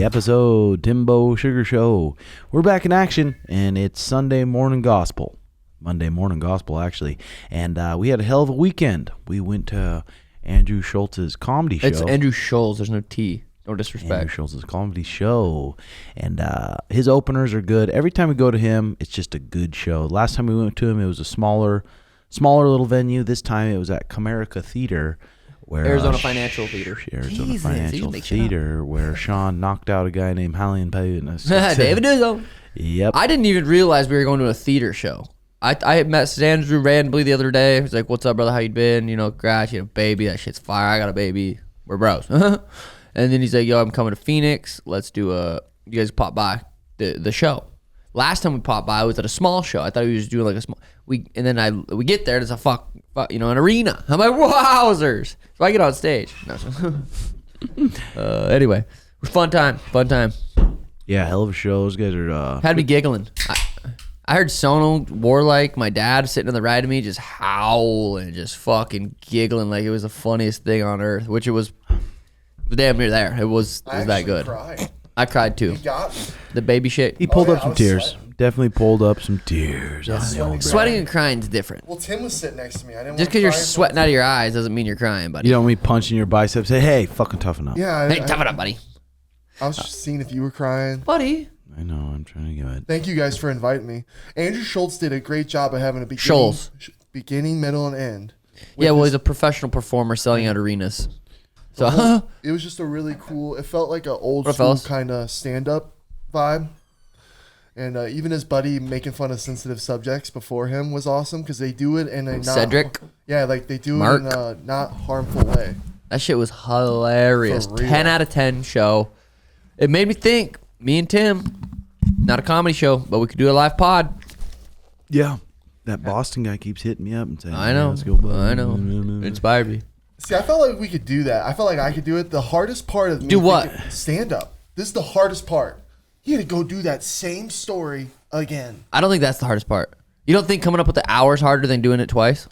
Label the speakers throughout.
Speaker 1: episode, Timbo Sugar Show. We're back in action, and it's Sunday morning gospel. Monday morning gospel, actually. And we had a hell of a weekend. We went to Andrew Schulz's comedy show.
Speaker 2: It's Andrew Shulz. There's no T. No disrespect.
Speaker 1: Andrew Schulz's comedy show. And his openers are good. Every time we go to him, it's just a good show. Last time we went to him, it was a smaller little venue. This time it was at Comerica Theater. Where,
Speaker 2: Arizona Financial Theater.
Speaker 1: Arizona Financial Theater, where Sean knocked out a guy named Hallian Pay.
Speaker 2: David Dizzo.
Speaker 1: Yep.
Speaker 2: I didn't even realize we were going to a theater show. I met Andrew randomly the other day. He's like, "What's up, brother? How you been? You know, congrats, you have a baby. That shit's fire. I got a baby. We're bros." And then he's like, "Yo, I'm coming to Phoenix. Let's do you guys pop by the show." Last time we popped by, I was at a small show. I thought he was doing like a small. We get there. There's a an arena. I'm like, wowzers! So I get on stage. No, anyway, fun time.
Speaker 1: Yeah, hell of a show. Those guys are
Speaker 2: had me giggling. I heard Sono, Warlike, my dad sitting on the right of me, just howling, just fucking giggling like it was the funniest thing on earth. Which it was damn near there. It was that good.
Speaker 3: Cried.
Speaker 2: I cried too.
Speaker 3: He got me.
Speaker 2: The baby shit.
Speaker 1: He pulled up some tears.
Speaker 3: Sweating.
Speaker 1: Definitely pulled up some tears.
Speaker 2: Sweating and crying is different.
Speaker 3: Well, Tim was sitting next to me. I didn't.
Speaker 2: Just because you're sweating out of your eyes doesn't mean you're crying, buddy.
Speaker 1: You don't mean punching your biceps. Say, hey, fucking toughen up.
Speaker 3: Yeah.
Speaker 2: Hey, toughen up, buddy.
Speaker 3: I was just seeing if you were crying.
Speaker 2: Buddy.
Speaker 1: I know. I'm trying to get it.
Speaker 3: Thank you guys for inviting me. Andrew Schulz did a great job of having a beginning, middle, and end.
Speaker 2: Yeah, well, he's a professional performer selling out arenas. So
Speaker 3: it was just a really cool. It felt like an old school kind of stand-up vibe. And even his buddy making fun of sensitive subjects before him was awesome because they do it in a
Speaker 2: Cedric.
Speaker 3: Yeah, like they do it in a not harmful way.
Speaker 2: That shit was hilarious. 10 out of 10 show. It made me think. Me and Tim, not a comedy show, but we could do a live pod.
Speaker 1: Yeah, that Boston guy keeps hitting me up and saying,
Speaker 2: I know.
Speaker 1: Let's go, bud.
Speaker 2: I know. It inspired me.
Speaker 3: See, I felt like we could do that. I felt like I could do it. The hardest part of me
Speaker 2: do what?
Speaker 3: Stand up. This is the hardest part. You had to go do that same story again.
Speaker 2: I don't think that's the hardest part. You don't think coming up with the hours harder than doing it twice?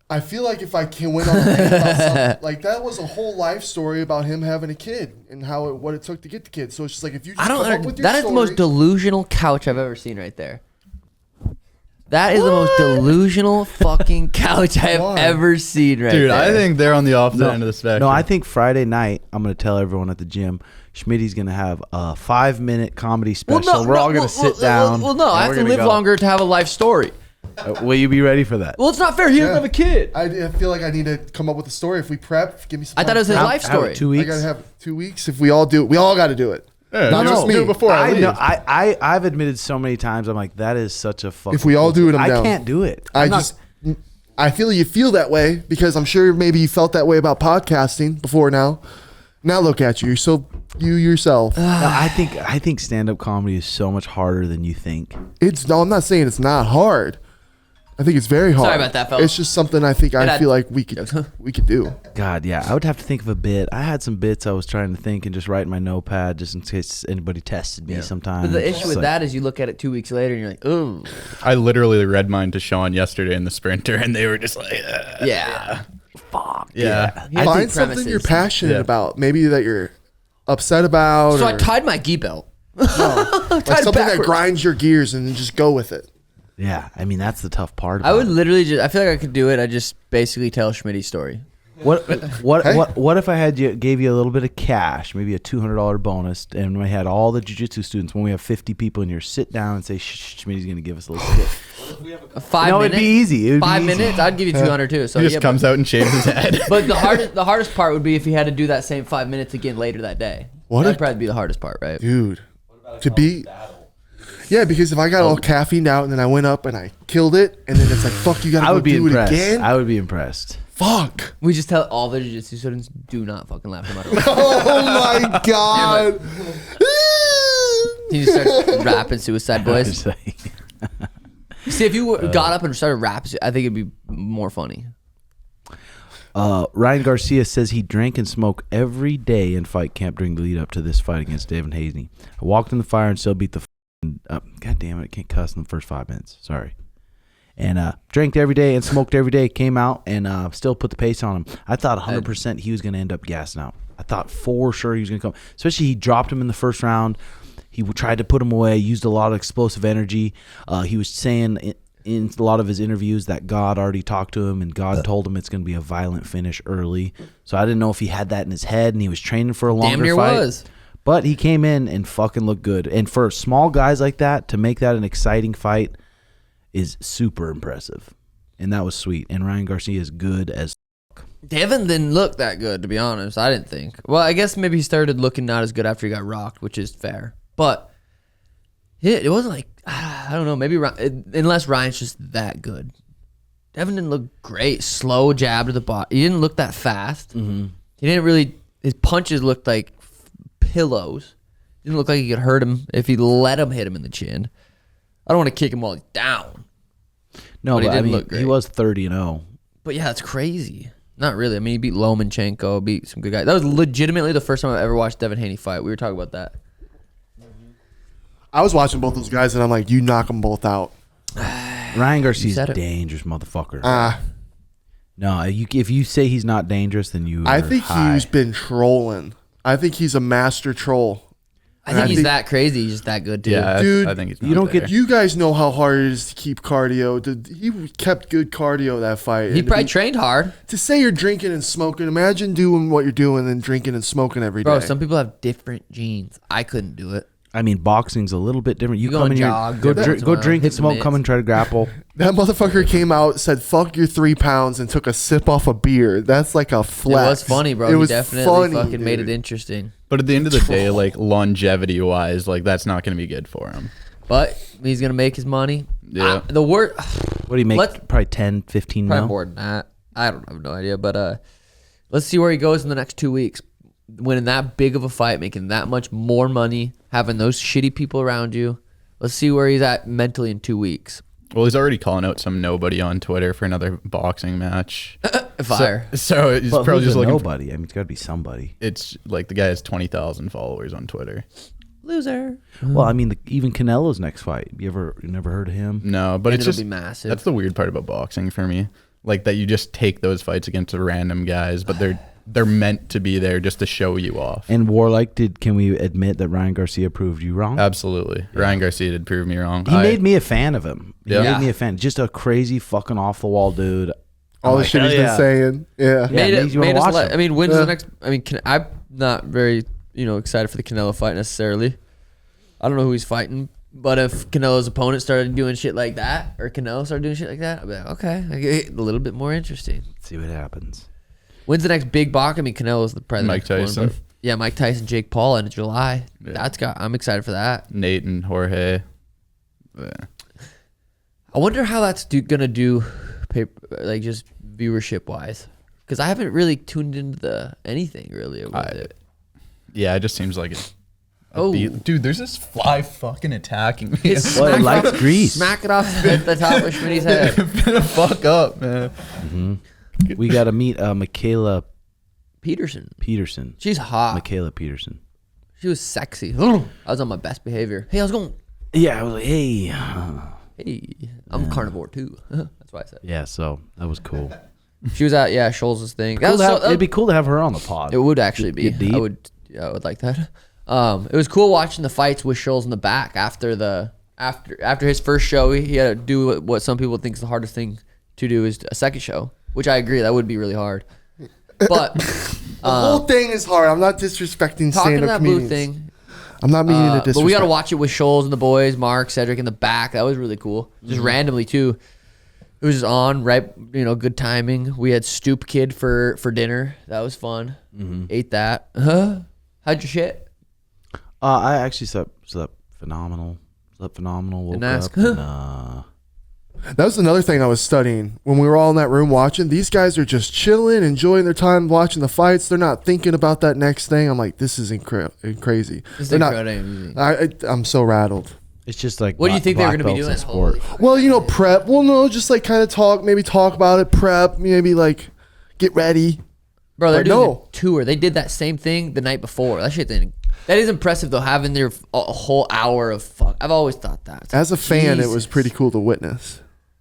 Speaker 3: I feel like if I went on a rant about something, like that was a whole life story about him having a kid and what it took to get the kid. So it's just like if you just come up with your
Speaker 2: that is
Speaker 3: story,
Speaker 2: the most delusional couch I've ever seen right there. That is the most delusional fucking couch I have ever seen right there.
Speaker 4: Dude, I think they're on the opposite end of the spectrum.
Speaker 1: No, I think Friday night, I'm going to tell everyone at the gym, Schmitty's going to have a 5-minute comedy special. We're all going to sit down.
Speaker 2: Well, no, I have to live longer to have a life story.
Speaker 1: Will you be ready for that?
Speaker 2: Well, it's not fair. He doesn't have a kid.
Speaker 3: I feel like I need to come up with a story. If we prep, give me some.
Speaker 2: I thought it was his life story.
Speaker 1: 2 weeks.
Speaker 3: I gotta have 2 weeks. If we all do it, we all got to do it.
Speaker 4: Yeah,
Speaker 3: Not just me.
Speaker 4: Do it before I leave.
Speaker 1: I've admitted so many times, I'm like, that is such a fucking.
Speaker 3: If we all do it, I'm down.
Speaker 1: I can't do it.
Speaker 3: I feel you feel that way because I'm sure maybe you felt that way about podcasting before now. Now look at you. You're so you yourself.
Speaker 1: No, I think stand-up comedy is so much harder than you think.
Speaker 3: No, I'm not saying it's not hard. I think it's very hard.
Speaker 2: Sorry about that, fella.
Speaker 3: It's just something I feel like we could do.
Speaker 1: God, yeah. I would have to think of a bit. I had some bits I was trying to think and just write in my notepad just in case anybody tested me sometime.
Speaker 2: But the issue with that is you look at it 2 weeks later and you're like, ooh.
Speaker 4: I literally read mine to Sean yesterday in the Sprinter, and they were just like,
Speaker 2: yeah.
Speaker 1: Fuck.
Speaker 4: Yeah.
Speaker 3: Find something you're passionate about. Maybe that you're upset about.
Speaker 2: So I tied my gi belt.
Speaker 3: Like something that grinds your gears and then just go with it.
Speaker 1: Yeah, I mean that's the tough part.
Speaker 2: I would literally just. I feel like I could do it. I just basically tell Schmitty's story.
Speaker 1: What if I gave you a little bit of cash, maybe a $200 bonus, and we had all the jiu-jitsu students when we have 50 people in here sit down and say, Schmitty's going to give us a little tip.
Speaker 2: 5 minutes.
Speaker 1: It'd be easy.
Speaker 2: 5 minutes. I'd give you 200 too. So
Speaker 4: he just comes out and shaves his head.
Speaker 2: But the hardest part would be if he had to do that same 5 minutes again later that day. That'd probably be the hardest part, right?
Speaker 3: Dude, to be. Yeah, because if I got all caffeined out and then I went up and I killed it, and then it's like, fuck, you gotta do it again?
Speaker 1: I would be impressed.
Speaker 3: Fuck.
Speaker 2: We just tell all the jiu-jitsu students, do not fucking laugh no matter what.
Speaker 3: Oh my God.
Speaker 2: He just starts rapping Suicide Boys. See, if you got up and started rapping, I think it'd be more funny.
Speaker 1: Ryan Garcia says he drank and smoked every day in fight camp during the lead up to this fight against Devin Haney. I walked in the fire and still beat the God damn it, I can't cuss in the first 5 minutes. Sorry. and drank every day and smoked every day. Came out and still put the pace on him. I thought 100% he was going to end up gassing out. I thought for sure he was going to come. Especially he dropped him in the first round. He tried to put him away, used a lot of explosive energy. He was saying in a lot of his interviews that God already talked to him and God told him it's going to be a violent finish early. So I didn't know if he had that in his head and he was training for a longer
Speaker 2: Damn near
Speaker 1: fight.
Speaker 2: was.
Speaker 1: But he came in and fucking looked good. And for small guys like that, to make that an exciting fight is super impressive. And that was sweet. And Ryan Garcia is good as
Speaker 2: Devin didn't look that good, to be honest. I didn't think. Well, I guess maybe he started looking not as good after he got rocked, which is fair. But it wasn't like, I don't know, maybe unless Ryan's just that good. Devin didn't look great. Slow jab to the body. He didn't look that fast.
Speaker 1: Mm-hmm.
Speaker 2: He didn't really, his punches looked like pillows. Didn't look like he could hurt him if he let him hit him in the chin. I don't want to kick him while he's down.
Speaker 1: No,
Speaker 2: but he
Speaker 1: but
Speaker 2: didn't
Speaker 1: I mean,
Speaker 2: look great.
Speaker 1: he was 30-0.
Speaker 2: But yeah, it's crazy. Not really. I mean, he beat Lomachenko, beat some good guys. That was legitimately the first time I've ever watched Devin Haney fight. We were talking about that.
Speaker 3: I was watching both those guys, and I'm like, you knock them both out.
Speaker 1: Ryan Garcia's a dangerous motherfucker. No, if you say he's not dangerous, then you
Speaker 3: I think
Speaker 1: high.
Speaker 3: he's been trolling. I think he's a master troll.
Speaker 2: I think he's that crazy. He's just that good, too.
Speaker 4: Yeah,
Speaker 3: Dude,
Speaker 4: I think he's.
Speaker 1: you don't get-
Speaker 3: You guys know how hard it is to keep cardio. He kept good cardio that fight.
Speaker 2: He
Speaker 3: And
Speaker 2: probably trained hard.
Speaker 3: to say you're drinking and smoking, imagine doing what you're doing and drinking and smoking every day.
Speaker 2: Bro, some people have different genes. I couldn't do it.
Speaker 1: I mean, boxing's a little bit different. You
Speaker 2: go
Speaker 1: come
Speaker 2: and
Speaker 1: in here,
Speaker 2: jog
Speaker 1: go
Speaker 2: every once in a
Speaker 1: go
Speaker 2: while,
Speaker 1: drink
Speaker 2: hit
Speaker 1: and
Speaker 2: the
Speaker 1: smoke,
Speaker 2: mitts.
Speaker 1: come and try to grapple.
Speaker 3: That motherfucker came out, said, fuck your 3 pounds, and took a sip off a beer. That's like a flex.
Speaker 2: It was funny, bro.
Speaker 3: It was
Speaker 2: He definitely
Speaker 3: funny,
Speaker 2: fucking made it
Speaker 3: dude.
Speaker 2: interesting.
Speaker 4: But at the end of the day, like longevity wise, like that's not going to be good for him.
Speaker 2: But he's going to make his money.
Speaker 4: Yeah.
Speaker 2: The word,
Speaker 1: What do you make? Probably 10, 15
Speaker 2: probably
Speaker 1: mil?
Speaker 2: more than that. I don't have no idea. But let's see where he goes in the next 2 weeks. Winning that big of a fight, making that much more money, having those shitty people around you. Let's see where he's at mentally in 2 weeks.
Speaker 4: Well, he's already calling out some nobody on Twitter for another boxing match.
Speaker 2: Fire.
Speaker 4: So he's
Speaker 1: But
Speaker 4: probably
Speaker 1: who's
Speaker 4: just
Speaker 1: a
Speaker 4: looking.
Speaker 1: nobody. I mean, it's got to be somebody.
Speaker 4: It's like the guy has 20,000 followers on Twitter.
Speaker 2: Loser.
Speaker 1: Well, I mean, even Canelo's next fight. You never heard of him?
Speaker 4: No, but
Speaker 2: And
Speaker 4: it's
Speaker 2: it'll
Speaker 4: just
Speaker 2: be massive.
Speaker 4: That's the weird part about boxing for me. Like that you just take those fights against random guys, but they're meant to be there just to show you off.
Speaker 1: And Warlike, can we admit that Ryan Garcia proved you wrong?
Speaker 4: Absolutely. Yeah. Ryan Garcia did prove me wrong.
Speaker 1: He made me a fan of him. He
Speaker 4: Yeah.
Speaker 1: made me a fan. Just a crazy fucking off the wall dude.
Speaker 3: All
Speaker 1: I'm
Speaker 3: the
Speaker 1: like,
Speaker 3: shit he's
Speaker 1: hell
Speaker 3: been
Speaker 1: yeah.
Speaker 3: saying. Yeah.
Speaker 2: Made
Speaker 1: it makes you wanna
Speaker 2: us
Speaker 1: watch him.
Speaker 2: I mean, when's
Speaker 3: Yeah.
Speaker 2: the next? I mean, I'm not very excited for the Canelo fight necessarily. I don't know who he's fighting, but if Canelo's opponent started doing shit like that, or Canelo started doing shit like that, I'd be like, okay, I get a little bit more interesting.
Speaker 1: See what happens.
Speaker 2: When's the next big box? I mean, Canelo's the president.
Speaker 4: Mike Tyson.
Speaker 2: Yeah, Mike Tyson, Jake Paul in July.
Speaker 4: Yeah.
Speaker 2: I'm excited for that.
Speaker 4: Nate and Jorge. Yeah.
Speaker 2: I wonder how that's gonna do, like just viewership wise, because I haven't really tuned into anything really about it.
Speaker 4: Yeah, it just seems like it.
Speaker 2: Oh.
Speaker 4: Dude, there's this fly fucking attacking me.
Speaker 2: It's
Speaker 1: Well, it
Speaker 2: smack
Speaker 1: likes
Speaker 2: off-
Speaker 1: grease.
Speaker 2: Smack it off the top of Schmitty's head.
Speaker 4: Fuck up, man.
Speaker 1: We got to meet Mikhaila
Speaker 2: Peterson.
Speaker 1: Peterson.
Speaker 2: She's hot.
Speaker 1: Mikhaila Peterson.
Speaker 2: She was sexy. I was on my best behavior. Hey, I was going.
Speaker 1: Yeah, I was like, hey.
Speaker 2: Hey, I'm carnivore too. That's why I said.
Speaker 1: Yeah, so that was cool.
Speaker 2: She was at Schulz's thing.
Speaker 1: Cool to have- it'd be cool to have her on the pod.
Speaker 2: It would actually be.
Speaker 1: Get deep.
Speaker 2: I would like that. It was cool watching the fights with Schulz in the back after his first show. He had to do what some people think is the hardest thing to do is a second show, which I agree that would be really hard. But
Speaker 3: The whole thing is hard. I'm not disrespecting
Speaker 2: talking to
Speaker 3: stand-up
Speaker 2: that
Speaker 3: comedians.
Speaker 2: booth thing.
Speaker 3: I'm not meaning to disrespect.
Speaker 2: But we got to watch it with Schulz and the boys, Mark, Cedric in the back. That was really cool. Just randomly too. It was just on right, good timing. We had Stoop Kid for dinner. That was fun. Ate that. How'd your shit?
Speaker 1: I actually slept phenomenal. Woke
Speaker 2: Didn't ask.
Speaker 1: up. And,
Speaker 3: That was another thing I was studying when we were all in that room watching. These guys are just chilling, enjoying their time watching the fights. They're not thinking about that next thing. I'm like, this is crazy. They're not. I'm so rattled.
Speaker 1: it's just like
Speaker 2: What do you think they're
Speaker 1: black
Speaker 2: going to be
Speaker 1: belts in
Speaker 2: doing?
Speaker 1: sport.
Speaker 3: Well, prep. Well, no, just like kind of talk about it. Prep, maybe like get ready.
Speaker 2: Bro, they're
Speaker 3: But
Speaker 2: doing
Speaker 3: no.
Speaker 2: a tour. They did that same thing the night before. That is impressive though, having a whole hour of fuck. I've always thought that.
Speaker 3: As a fan, it
Speaker 2: Jesus.
Speaker 3: was pretty cool to witness.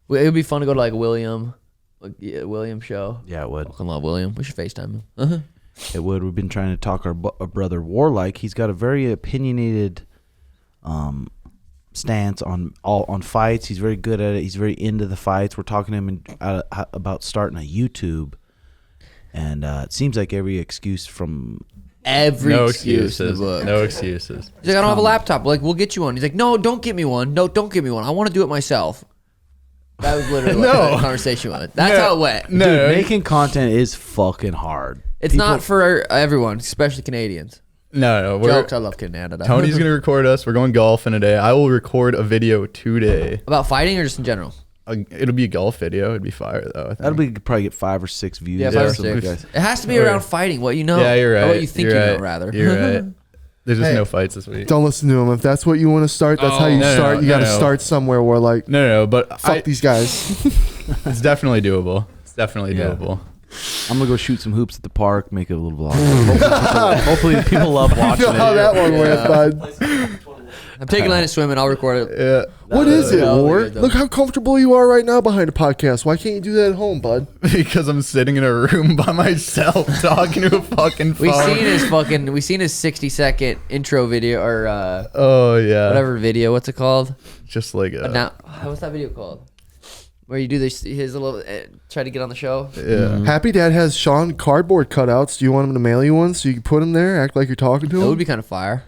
Speaker 2: It would be fun to go to like William show.
Speaker 1: Yeah, it would.
Speaker 2: Fucking love William. We should FaceTime him.
Speaker 1: It would. We've been trying to talk our brother Warlike. He's got a very opinionated stance on fights. He's very good at it. He's very into the fights. We're talking to him about starting a YouTube, and it seems like every excuse from
Speaker 4: no excuses. No excuses.
Speaker 2: He's like, I don't have a laptop. Like, we'll get you one. He's like, no, don't get me one. No, don't get me one. I want to do it myself. That was literally what the conversation was. That's how it went.
Speaker 1: Dude, making content is fucking hard.
Speaker 2: It's not for everyone, especially Canadians.
Speaker 4: No.
Speaker 2: Jokes, I love Canada.
Speaker 4: Tony's going to record us. We're going golfing today. I will record a video today.
Speaker 2: About fighting or just in general?
Speaker 4: It'll be a golf video. It'd be fire, though.
Speaker 1: That'll be probably get 5 or 6 views.
Speaker 2: Yeah, 5 or 6. It has to be around fighting, what you know.
Speaker 4: Yeah, you're right.
Speaker 2: Or what you think you know, rather.
Speaker 4: You're right. There's just no fights this week.
Speaker 3: Don't listen to him. If that's what you want to start, that's how you start. You got to start somewhere where like,
Speaker 4: but
Speaker 3: fuck these guys.
Speaker 4: It's definitely doable. It's definitely doable.
Speaker 1: I'm gonna go shoot some hoops at the park, make it a little vlog. Hopefully people love watching
Speaker 3: You know how
Speaker 1: it.
Speaker 3: that one went, bud.
Speaker 2: I'm taking Lana swimming. I'll record it.
Speaker 4: Yeah.
Speaker 3: What is it,
Speaker 2: that'll be
Speaker 3: War?
Speaker 2: good, though.
Speaker 3: Look how comfortable you are right now behind a podcast. Why can't you do that at home, bud?
Speaker 4: Because I'm sitting in a room by myself talking to a fucking phone.
Speaker 2: We seen his 60-second intro video or
Speaker 4: oh yeah.
Speaker 2: whatever video. What's it called?
Speaker 4: Just like
Speaker 2: What's that video called? Where you do his little try to get on the show.
Speaker 4: Yeah.
Speaker 3: Happy Dad has Sean cardboard cutouts. Do you want him to mail you one so you can put him there, act like you're talking to him?
Speaker 2: That would be kind of fire.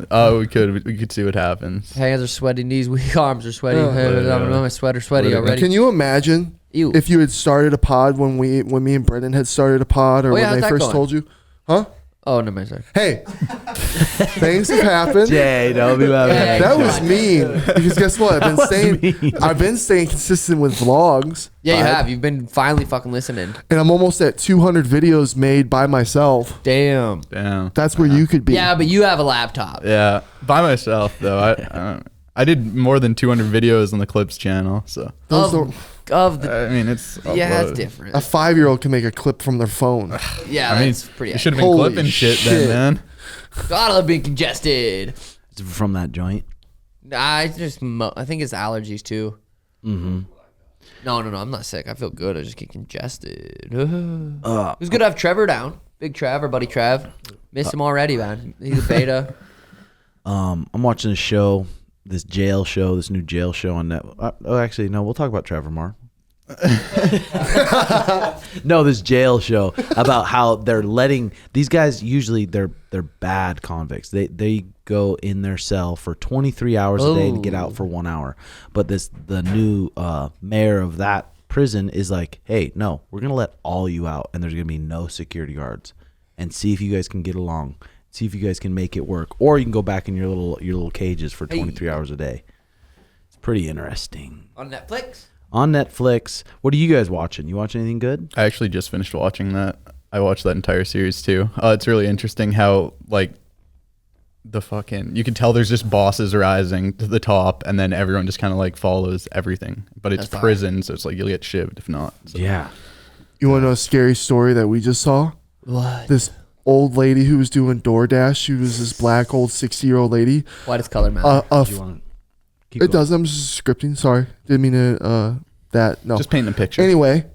Speaker 4: Oh, we could see what happens.
Speaker 2: Hands are sweaty, knees weak, arms are sweaty. I don't know, my sweater sweaty already.
Speaker 3: Can you imagine if you had started a pod when me and Brendan had started a pod, or when they first told you? Huh?
Speaker 2: Oh, no, sorry.
Speaker 3: Hey, things have happened.
Speaker 1: Jay, don't be laughing.
Speaker 3: That was mean. Because guess what? I've been staying consistent with vlogs.
Speaker 2: Yeah, you have. You've been finally fucking listening.
Speaker 3: And I'm almost at 200 videos made by myself.
Speaker 2: Damn.
Speaker 3: That's where you could be.
Speaker 2: Yeah, but you have a laptop.
Speaker 4: Yeah, by myself though. I did more than 200 videos on the Clips channel, so.
Speaker 2: I
Speaker 4: mean, it's
Speaker 2: it's different.
Speaker 3: A 5-year-old can make a clip from their phone.
Speaker 2: Yeah,
Speaker 4: I mean,
Speaker 2: that's pretty.
Speaker 4: You should have been
Speaker 3: Holy
Speaker 4: clipping shit
Speaker 3: shit.
Speaker 4: then, man.
Speaker 2: God, I love being congested.
Speaker 1: It's from that joint.
Speaker 2: I think it's allergies too. Mm-hmm. No, I'm not sick. I feel good. I just get congested. It was good to have Trevor down. Big Trav, our buddy Trav. Missed him already, man. He's a beta.
Speaker 1: I'm watching a show, this new jail show on net. Oh, actually, no. We'll talk about Trevor more. No, this jail show about how they're letting these guys. Usually, they're bad convicts. They go in their cell for 23 hours a day and get out for 1 hour. But the new mayor of that prison is like, hey, no, we're gonna let all you out, and there's gonna be no security guards, and see if you guys can get along. See if you guys can make it work, or you can go back in your little cages for 23 hours a day. It's pretty interesting.
Speaker 2: On Netflix?
Speaker 1: On Netflix. What are you guys watching? You watch anything good?
Speaker 4: I actually just finished watching that. I watched that entire series too. It's really interesting how like you can tell there's just bosses rising to the top, and then everyone just kind of like follows everything. But it's prison, so it's like you'll get shivved if not. So.
Speaker 1: Yeah.
Speaker 3: You want to know a scary story that we just saw?
Speaker 2: What?
Speaker 3: This old lady who was doing DoorDash. She was this black old 60-year-old lady.
Speaker 2: Why does color matter?
Speaker 3: It does. I'm just scripting. Sorry, didn't mean to. No.
Speaker 4: Just painting a picture.
Speaker 3: Anyway,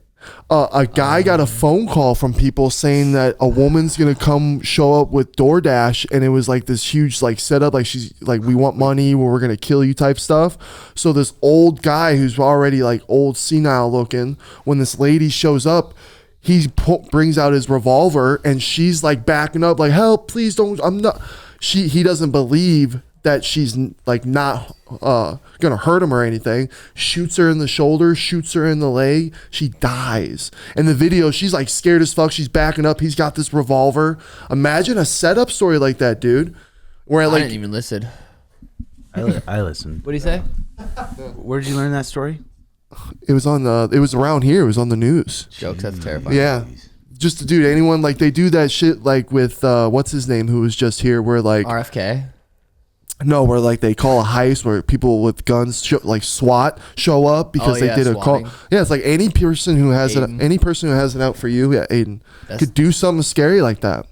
Speaker 3: a guy got a phone call from people saying that a woman's gonna come show up with DoorDash, and it was like this huge like setup, like she's like, we want money, we're gonna kill you type stuff. So this old guy who's already like old senile looking, when this lady shows up, he brings out his revolver, and she's like backing up, like, help, please don't. I'm not. He doesn't believe that she's like not gonna hurt him or anything. Shoots her in the shoulder, shoots her in the leg. She dies. In the video, she's like scared as fuck. She's backing up. He's got this revolver. Imagine a setup story like that, dude. Where
Speaker 2: I didn't even listen.
Speaker 1: I listened.
Speaker 2: What do you say?
Speaker 1: Where did you learn that story?
Speaker 3: it was on the. It was around here. It was on the news.
Speaker 2: Jokes. That's terrifying.
Speaker 3: Yeah. Just dude, anyone like they do that shit like with what's his name who was just here where like
Speaker 2: RFK.
Speaker 3: No, where like they call a heist where people with guns like SWAT show up because they did
Speaker 2: swatting.
Speaker 3: a call. Yeah, it's like any person who has it out for you, Aiden, could do something scary like that.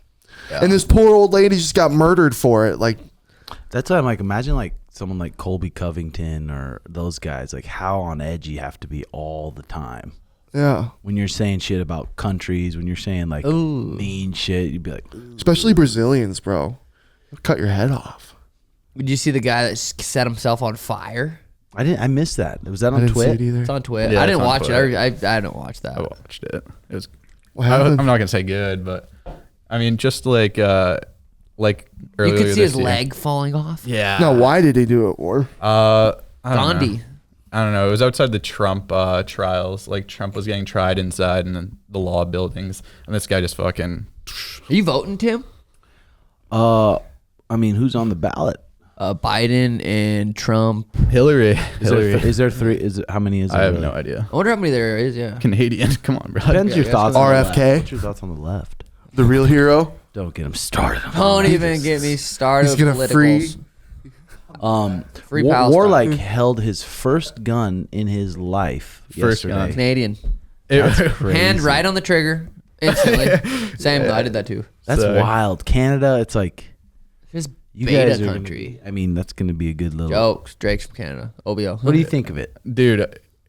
Speaker 3: Yeah. And this poor old lady just got murdered for it. Like
Speaker 1: that's why I'm like, imagine like someone like Colby Covington or those guys, like how on edge you have to be all the time.
Speaker 3: Yeah.
Speaker 1: When you're saying shit about countries, when you're saying like mean shit, you'd be like,
Speaker 3: especially Brazilians, bro. They'll cut your head off.
Speaker 2: Did you see the guy that set himself on fire?
Speaker 1: I missed that. Was that
Speaker 3: I
Speaker 1: on
Speaker 3: didn't see it
Speaker 1: Twitter?
Speaker 3: either.
Speaker 2: It's on Twitter.
Speaker 4: Yeah,
Speaker 2: I
Speaker 4: it's
Speaker 2: didn't
Speaker 4: on
Speaker 2: watch
Speaker 4: Twitter.
Speaker 2: it. I didn't watch that.
Speaker 4: I watched it. It was.
Speaker 3: What
Speaker 4: I'm
Speaker 3: happened?
Speaker 4: not gonna say good, but I mean, just like earlier
Speaker 2: You could see his
Speaker 4: this year.
Speaker 2: leg falling off.
Speaker 4: Yeah.
Speaker 3: Now, why did he do it, War?
Speaker 4: I don't know.
Speaker 2: Gandhi.
Speaker 4: I don't know. It was outside the Trump trials. Like Trump was getting tried inside in the law buildings, and this guy just fucking.
Speaker 2: Are you voting, Tim?
Speaker 1: I mean, who's on the ballot?
Speaker 2: Biden and Trump.
Speaker 4: Hillary.
Speaker 1: Is there three? How many is there?
Speaker 4: I have
Speaker 1: really?
Speaker 4: no idea.
Speaker 2: I wonder how many there is. Yeah.
Speaker 4: Canadian. Come on, bro.
Speaker 1: Depends your
Speaker 2: Yeah,
Speaker 1: thoughts.
Speaker 2: that's
Speaker 1: on the
Speaker 3: RFK?
Speaker 1: left. What's your thoughts on the left?
Speaker 3: The real hero?
Speaker 1: Don't get him started.
Speaker 2: Don't even get me started.
Speaker 3: He's gonna
Speaker 2: with
Speaker 3: free-
Speaker 2: politicals.
Speaker 1: Free
Speaker 2: Palestine.
Speaker 1: Warlike held his first gun in his life.
Speaker 4: First
Speaker 1: yesterday.
Speaker 4: gun.
Speaker 2: Canadian.
Speaker 1: That's
Speaker 4: It-
Speaker 1: crazy.
Speaker 2: Hand right on the trigger instantly. Same. I did that too.
Speaker 1: That's
Speaker 4: So-
Speaker 1: wild. Canada. It's like
Speaker 2: It's
Speaker 1: you
Speaker 2: beta
Speaker 1: guys are
Speaker 2: country.
Speaker 1: I mean, that's going to be a good little.
Speaker 2: Jokes. Drake's from Canada. OBO.
Speaker 1: What do you think of it?
Speaker 4: Dude,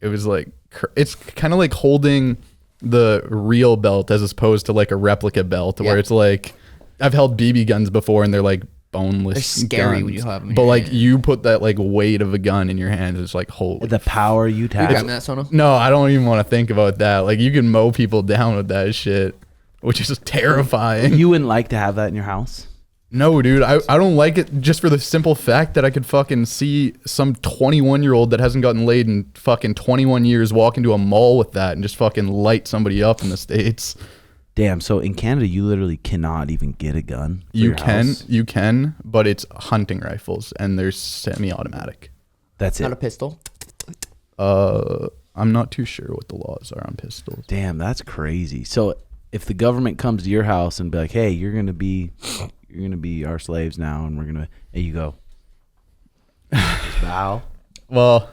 Speaker 4: it was like it's kind of like holding the real belt as opposed to like a replica belt, where
Speaker 2: Yeah.
Speaker 4: it's like I've held BB guns before and they're like boneless.
Speaker 2: They're scary
Speaker 4: guns.
Speaker 2: when you have 'em in
Speaker 4: But
Speaker 2: your
Speaker 4: like
Speaker 2: hand.
Speaker 4: you put that like weight of a gun in your hand, it's like holy.
Speaker 1: The power you'd
Speaker 2: You
Speaker 1: have.
Speaker 2: got me that, Sono?
Speaker 4: No, I don't even want to think about that. Like you can mow people down with that shit, which is just terrifying.
Speaker 1: You wouldn't like to have that in your house?
Speaker 4: No, dude, I don't like it just for the simple fact that I could fucking see some 21-year-old that hasn't gotten laid in fucking 21 years walk into a mall with that and just fucking light somebody up in the States.
Speaker 1: Damn. So in Canada, you literally cannot even get a gun. for
Speaker 4: You
Speaker 1: your
Speaker 4: can,
Speaker 1: house?
Speaker 4: but it's hunting rifles and they're semi-automatic.
Speaker 1: That's
Speaker 2: Not a
Speaker 1: it.
Speaker 2: pistol.
Speaker 4: I'm not too sure what the laws are on pistols.
Speaker 1: Damn, that's crazy. So if the government comes to your house and be like, "Hey, you're gonna be our slaves now," and we're gonna, and you go, just bow.
Speaker 4: Well,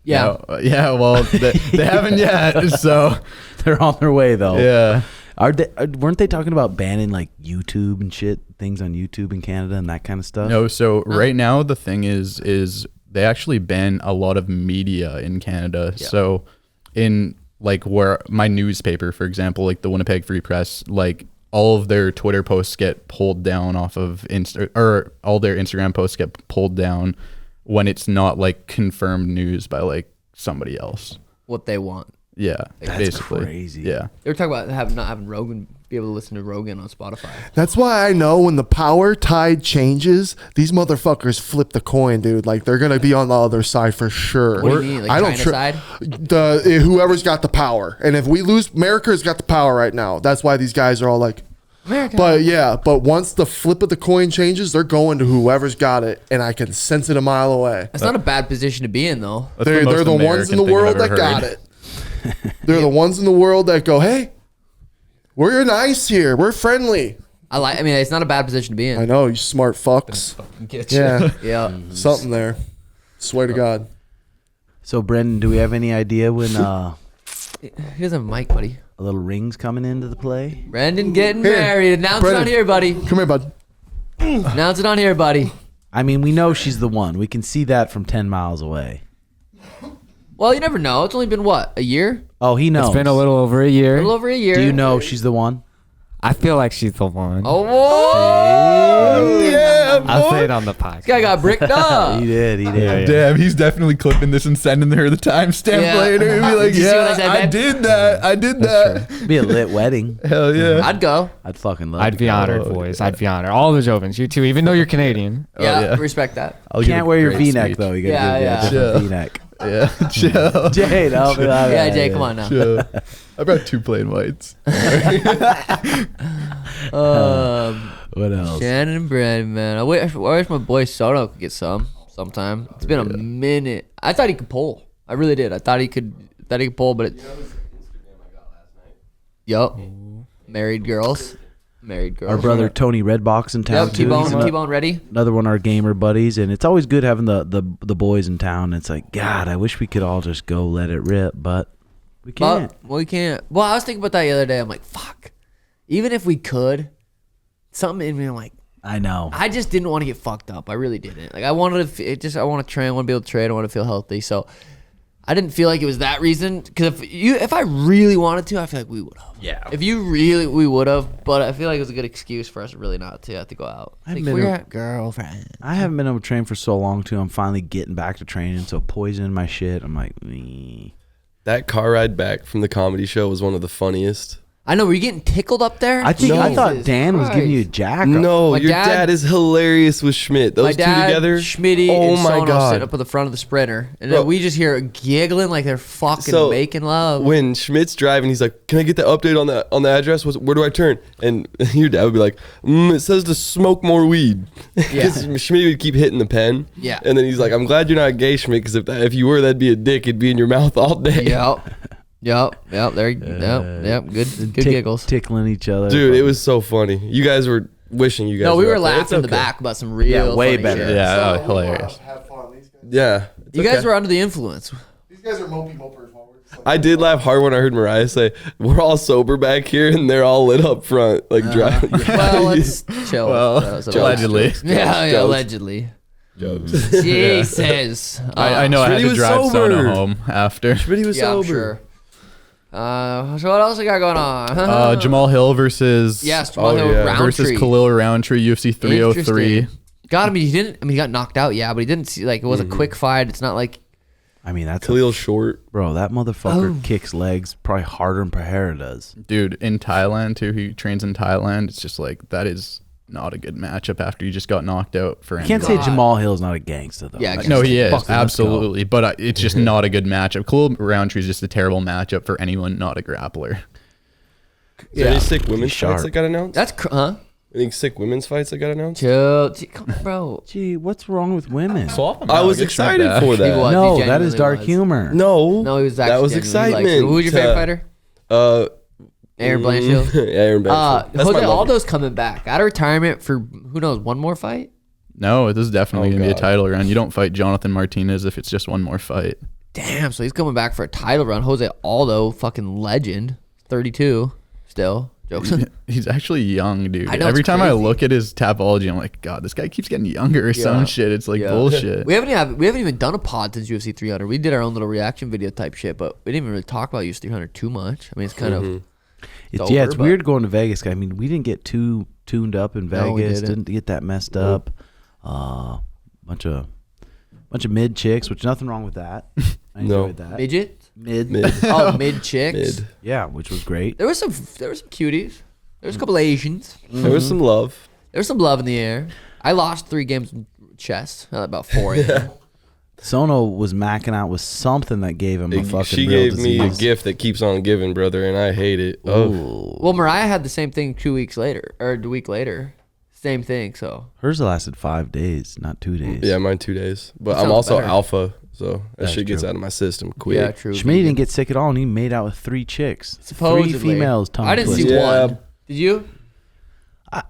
Speaker 2: Yeah.
Speaker 4: yeah. Well, they haven't yet, so
Speaker 1: They're on their way though.
Speaker 4: yeah.
Speaker 1: Weren't they talking about banning like YouTube and shit, things on YouTube in Canada and that kind of stuff?
Speaker 4: No, so right now the thing is they actually ban a lot of media in Canada.
Speaker 2: Yeah.
Speaker 4: So in like where my newspaper, for example, like the Winnipeg Free Press, like all of their Twitter posts get pulled down off of or all their Instagram posts get pulled down when it's not like confirmed news by like somebody else.
Speaker 2: What they want.
Speaker 4: Yeah,
Speaker 1: That's
Speaker 4: basically.
Speaker 1: crazy.
Speaker 4: Yeah.
Speaker 2: They were talking about not having Rogan be able to listen to Rogan on Spotify.
Speaker 3: That's why I know when the power tide changes, these motherfuckers flip the coin, dude. Like they're gonna be on the other side for sure.
Speaker 2: What do you mean? Like China side?
Speaker 3: Whoever's got the power, and if we lose, America's got the power right now. That's why these guys are all like.
Speaker 2: America.
Speaker 3: But once the flip of the coin changes, they're going to whoever's got it, and I can sense it a mile away.
Speaker 2: That's not a bad position to be in, though.
Speaker 4: That's
Speaker 3: They're
Speaker 4: most
Speaker 3: the ones in the
Speaker 4: American thing I've
Speaker 3: world
Speaker 4: ever
Speaker 3: that got
Speaker 4: heard.
Speaker 3: it. They're the ones in the world that go, hey, we're nice here. We're friendly.
Speaker 2: I mean, it's not a bad position to be
Speaker 3: I
Speaker 2: in.
Speaker 3: know, you smart fucks. Yeah,
Speaker 2: Yeah.
Speaker 3: something there. Swear to God.
Speaker 1: So Brendan, do we have any idea when
Speaker 2: He doesn't have a mic, buddy.
Speaker 1: a little ring's coming into the play?
Speaker 2: Brandon getting
Speaker 3: Here.
Speaker 2: married. Announce it
Speaker 3: Brendan.
Speaker 2: on here, buddy.
Speaker 3: Come here, bud.
Speaker 2: Announce it on here, buddy.
Speaker 1: I mean, we know she's the one. We can see that from 10 miles away.
Speaker 2: Well, you never know. It's only been, what, a year?
Speaker 1: Oh, he knows.
Speaker 5: It's been a little over a
Speaker 2: A
Speaker 5: year.
Speaker 2: little over a year.
Speaker 1: Do you know she's the one?
Speaker 5: I feel like she's the one.
Speaker 2: Oh, whoa.
Speaker 4: Yeah,
Speaker 5: I'll say
Speaker 4: boy.
Speaker 5: it on the podcast.
Speaker 2: This guy got bricked up.
Speaker 1: He did. He did.
Speaker 5: Yeah, yeah.
Speaker 4: Damn, he's definitely clipping this and sending her the timestamp
Speaker 2: Yeah.
Speaker 4: later and be like,
Speaker 2: Did you see what I
Speaker 4: yeah,
Speaker 2: said,
Speaker 4: I
Speaker 2: babe?"
Speaker 4: did that. I did that.
Speaker 1: Be a lit wedding.
Speaker 4: Hell yeah.
Speaker 2: I'd go.
Speaker 1: I'd fucking love.
Speaker 5: I'd
Speaker 1: to
Speaker 5: be
Speaker 1: go.
Speaker 5: honored, boys. I'd be honored. All the Jovens, you too, even though you're Canadian.
Speaker 2: Yeah,
Speaker 4: yeah.
Speaker 2: respect that.
Speaker 4: I'll give
Speaker 1: Can't
Speaker 4: a
Speaker 1: wear your
Speaker 4: great
Speaker 1: V-neck
Speaker 4: speech.
Speaker 1: though. You gotta
Speaker 2: Yeah,
Speaker 1: give
Speaker 2: yeah.
Speaker 1: a different
Speaker 4: Yeah.
Speaker 1: V-neck.
Speaker 4: Yeah, chill.
Speaker 1: Jade, I'll be like,
Speaker 2: Yeah, Jay, come on now.
Speaker 4: Chill. I brought 2 plain whites.
Speaker 1: What else?
Speaker 2: Shannon and Brandon, man. I wish my boy Soto could get sometime. It's been a minute. I thought he could pull. I really did. I thought he could pull, but it. Yup. Married girls.
Speaker 1: Our brother Tony Redbox in town
Speaker 2: Yep,
Speaker 1: too. He's
Speaker 2: T-Bone ready.
Speaker 1: another one of our gamer buddies, and it's always good having the boys in town. It's like, God, I wish we could all just go let it rip, but we can't.
Speaker 2: But we can't. Well, I was thinking about that the other day. I'm like, fuck. Even if we could, something in me, I'm like,
Speaker 1: I know.
Speaker 2: I just didn't want to get fucked up. I really didn't. Like I wanted to, I want to train. I want to be able to train. I want to feel healthy. So I didn't feel like it was that reason. Because if I really wanted to, I feel like we would have.
Speaker 1: Yeah.
Speaker 2: We would have. But I feel like it was a good excuse for us really not to have to go out.
Speaker 1: I've
Speaker 2: Like,
Speaker 1: been
Speaker 2: we're
Speaker 1: a-
Speaker 2: girlfriend.
Speaker 1: I haven't been able to train for so long too. I'm finally getting back to training. So poisoning my shit. I'm like,
Speaker 6: That car ride back from the comedy show was one of the funniest.
Speaker 2: I know. Were you getting tickled up there?
Speaker 1: I thought
Speaker 2: Jesus
Speaker 1: Dan was giving you a
Speaker 2: Christ.
Speaker 1: jack.
Speaker 6: No,
Speaker 2: My
Speaker 6: your
Speaker 2: dad-
Speaker 6: dad is hilarious with Schmidt. Those
Speaker 2: My dad,
Speaker 6: two together.
Speaker 2: Schmitty,
Speaker 6: oh
Speaker 2: and
Speaker 6: my
Speaker 2: Sono
Speaker 6: god!
Speaker 2: sit up at the front of the Sprinter, and
Speaker 6: Bro.
Speaker 2: then we just hear giggling like they're fucking
Speaker 6: So,
Speaker 2: making love.
Speaker 6: When Schmidt's driving, he's like, "Can I get the update on the address? Where do I turn?" And your dad would be like, "It says to smoke more weed." Because Schmidt would keep hitting the pen.
Speaker 2: Yeah.
Speaker 6: And then he's like, "I'm glad you're not gay, Schmidt, because if you were, that'd be a dick. It'd be in your mouth all day."
Speaker 2: Yep. There. Yep. Good giggles.
Speaker 1: Tickling each other.
Speaker 6: Dude, it was so funny. You guys were wishing you guys.
Speaker 2: No, we were
Speaker 6: up there. It's
Speaker 2: laughing in the
Speaker 6: okay.
Speaker 2: back about some real
Speaker 1: way
Speaker 2: funny
Speaker 1: better.
Speaker 2: shit.
Speaker 4: Yeah,
Speaker 3: So,
Speaker 4: hilarious.
Speaker 3: Have fun. These guys,
Speaker 6: Yeah. it's
Speaker 2: You guys
Speaker 6: okay.
Speaker 2: were under the influence.
Speaker 3: these guys are mopey mopers. While we're just like,
Speaker 6: I did laugh hard when I heard Mariah say, "We're all sober back here," and they're all lit up front, like driving.
Speaker 2: Well, let's chill.
Speaker 4: Well,
Speaker 2: That was a-
Speaker 4: allegedly.
Speaker 2: Yeah,
Speaker 6: Jokes.
Speaker 2: allegedly.
Speaker 6: Jokes.
Speaker 2: Jesus.
Speaker 4: I know I had
Speaker 6: Schmitty
Speaker 4: to
Speaker 6: was
Speaker 4: drive
Speaker 6: sober.
Speaker 4: Sono home after.
Speaker 6: Schmitty was
Speaker 2: Yeah, I'm
Speaker 6: sober.
Speaker 2: sure. So what else we got going on?
Speaker 4: Jamal Hill versus
Speaker 2: Yes, Jamal
Speaker 6: Oh,
Speaker 2: Hill
Speaker 6: yeah.
Speaker 2: Rountree.
Speaker 4: versus Khalil Rountree, UFC 303.
Speaker 2: Interesting. Got him. He didn't. I mean, he got knocked out. Yeah, but he didn't see. Like, it was a quick fight. It's not like.
Speaker 1: I mean, that's
Speaker 6: Khalil Short.
Speaker 1: bro. That motherfucker
Speaker 2: Oh.
Speaker 1: kicks legs probably harder than Pereira does.
Speaker 4: Dude, in Thailand too, he trains in Thailand. It's just like that is not a good matchup after you just got knocked out for
Speaker 1: You can't say
Speaker 2: God.
Speaker 1: Jamal Hill's not a gangster though.
Speaker 2: Yeah,
Speaker 1: Like,
Speaker 4: No, he is
Speaker 1: fucking, let's go.
Speaker 4: absolutely, but it's just not a good matchup. Khalil Rountree is just a terrible matchup for anyone not a grappler.
Speaker 6: Is there any sick women's
Speaker 1: Sharp.
Speaker 6: fights that got announced?
Speaker 2: That's
Speaker 6: Any sick women's fights that got announced?
Speaker 2: chill, come on, bro.
Speaker 1: Gee, what's wrong with women?
Speaker 6: I was excited for
Speaker 2: He
Speaker 6: that.
Speaker 2: was.
Speaker 1: No,
Speaker 2: He
Speaker 1: that is
Speaker 2: genuinely
Speaker 1: dark
Speaker 2: was.
Speaker 1: humor.
Speaker 6: No,
Speaker 2: No, he was
Speaker 6: that
Speaker 2: actually
Speaker 6: was
Speaker 2: genuinely likes
Speaker 6: excitement.
Speaker 2: it. Who's your favorite fighter? Aaron Blanchfield.
Speaker 6: Aaron Blanchfield. That's
Speaker 2: Jose
Speaker 6: my lover.
Speaker 2: Aldo's coming back out of retirement for who knows, one more fight.
Speaker 4: No, this is definitely
Speaker 6: Oh,
Speaker 4: gonna be a
Speaker 6: God.
Speaker 4: title run. You don't fight Jonathan Martinez if it's just one more fight.
Speaker 2: Damn, so he's coming back for a title run. Jose Aldo, fucking legend, 32 still. Jokes.
Speaker 4: He's actually young, dude.
Speaker 2: I know,
Speaker 4: Every
Speaker 2: it's
Speaker 4: time I
Speaker 2: crazy.
Speaker 4: look at his Tapology, I'm like, God, this guy keeps getting younger or some shit. It's like bullshit.
Speaker 2: We haven't even done a pod since UFC 300. We did our own little reaction video type shit, but we didn't even really talk about UFC 300 too much. I mean, it's kind of
Speaker 1: It's
Speaker 2: over,
Speaker 1: it's
Speaker 2: but-
Speaker 1: weird going to Vegas. I mean, we didn't get too tuned up in
Speaker 2: No, we
Speaker 1: Vegas.
Speaker 2: didn't.
Speaker 1: Didn't get that messed up. Bunch of mid chicks, which nothing wrong with that. I
Speaker 6: No.
Speaker 1: enjoyed that.
Speaker 2: midget.
Speaker 1: Mid.
Speaker 2: Oh, mid chicks.
Speaker 6: Mid.
Speaker 1: Yeah, which was great.
Speaker 2: There was some cuties. There was a couple Asians.
Speaker 6: There was some love.
Speaker 2: There was some love in the air. I lost 3 games in chess. About 4 a.m.
Speaker 1: Sono was macking out with something that gave him a fucking
Speaker 6: She
Speaker 1: real
Speaker 6: gave me a
Speaker 1: disease.
Speaker 6: gift that keeps on giving, brother, and I hate it. Oh,
Speaker 1: Ooh.
Speaker 2: Well, Mariah had the same thing 2 weeks later, or a week later. Same thing. So
Speaker 1: Hers lasted 5 days, not 2 days.
Speaker 6: yeah, mine 2 days. But
Speaker 2: That
Speaker 6: I'm
Speaker 2: sounds
Speaker 6: also
Speaker 2: better.
Speaker 6: alpha, so that
Speaker 1: That's
Speaker 6: shit gets
Speaker 1: true.
Speaker 6: out of my system quick.
Speaker 2: yeah, true.
Speaker 1: Schmitty didn't get sick at all, and he made out with 3 chicks.
Speaker 2: Supposedly.
Speaker 1: 3 females. Tongue
Speaker 2: I didn't see
Speaker 1: twisted.
Speaker 6: Yeah.
Speaker 2: one. Did you?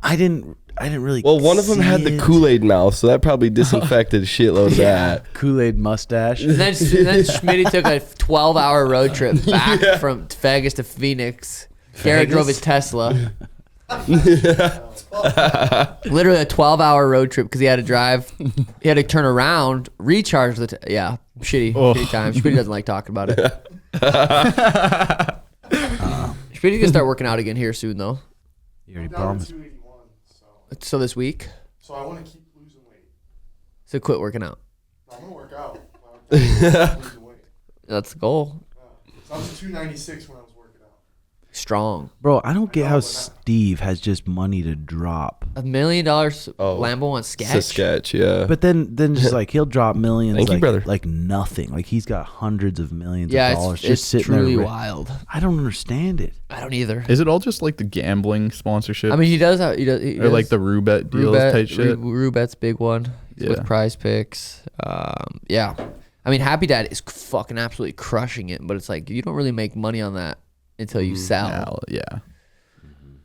Speaker 1: I didn't really.
Speaker 6: Well, one of them had
Speaker 1: see
Speaker 6: the
Speaker 1: it.
Speaker 6: Kool-Aid mouth, so that probably disinfected a shitload of that.
Speaker 1: Kool-Aid mustache.
Speaker 2: And then Schmitty took a 12-hour road trip back from Vegas to Phoenix. Garrett drove his Tesla. Literally a 12-hour road trip because he had to drive. He had to turn around, recharge the. Shitty time. Schmitty doesn't like talking about it. Schmitty's gonna start working out again here soon, though.
Speaker 1: You already
Speaker 3: down to
Speaker 1: promised.
Speaker 3: 281,
Speaker 2: So this week,
Speaker 3: so I want to keep losing weight.
Speaker 2: so quit working out.
Speaker 3: I'm gonna work out. I'm losing weight.
Speaker 2: That's the goal.
Speaker 3: So I was 296 when I was working out.
Speaker 2: Strong.
Speaker 1: Bro, I don't get how Steve has just money to drop.
Speaker 2: $1 million
Speaker 6: Oh.
Speaker 2: Lambo on
Speaker 6: It's a
Speaker 2: sketch.
Speaker 6: sketch, yeah.
Speaker 1: But then just like he'll drop millions
Speaker 6: Thank you,
Speaker 1: like,
Speaker 6: brother.
Speaker 1: like nothing. Like he's got hundreds of millions
Speaker 2: Yeah,
Speaker 1: of dollars
Speaker 2: it's
Speaker 1: just sitting
Speaker 2: truly
Speaker 1: there.
Speaker 2: wild.
Speaker 1: I don't understand it.
Speaker 2: I don't either.
Speaker 4: Is it all just like the gambling sponsorship?
Speaker 2: I mean, he does. He
Speaker 4: or like the Roulette deals type shit?
Speaker 2: Roubet's big one
Speaker 4: Yeah.
Speaker 2: with Prize Picks. Yeah. I mean, Happy Dad is fucking absolutely crushing it, but it's like you don't really make money on that until you sell.
Speaker 4: Yeah.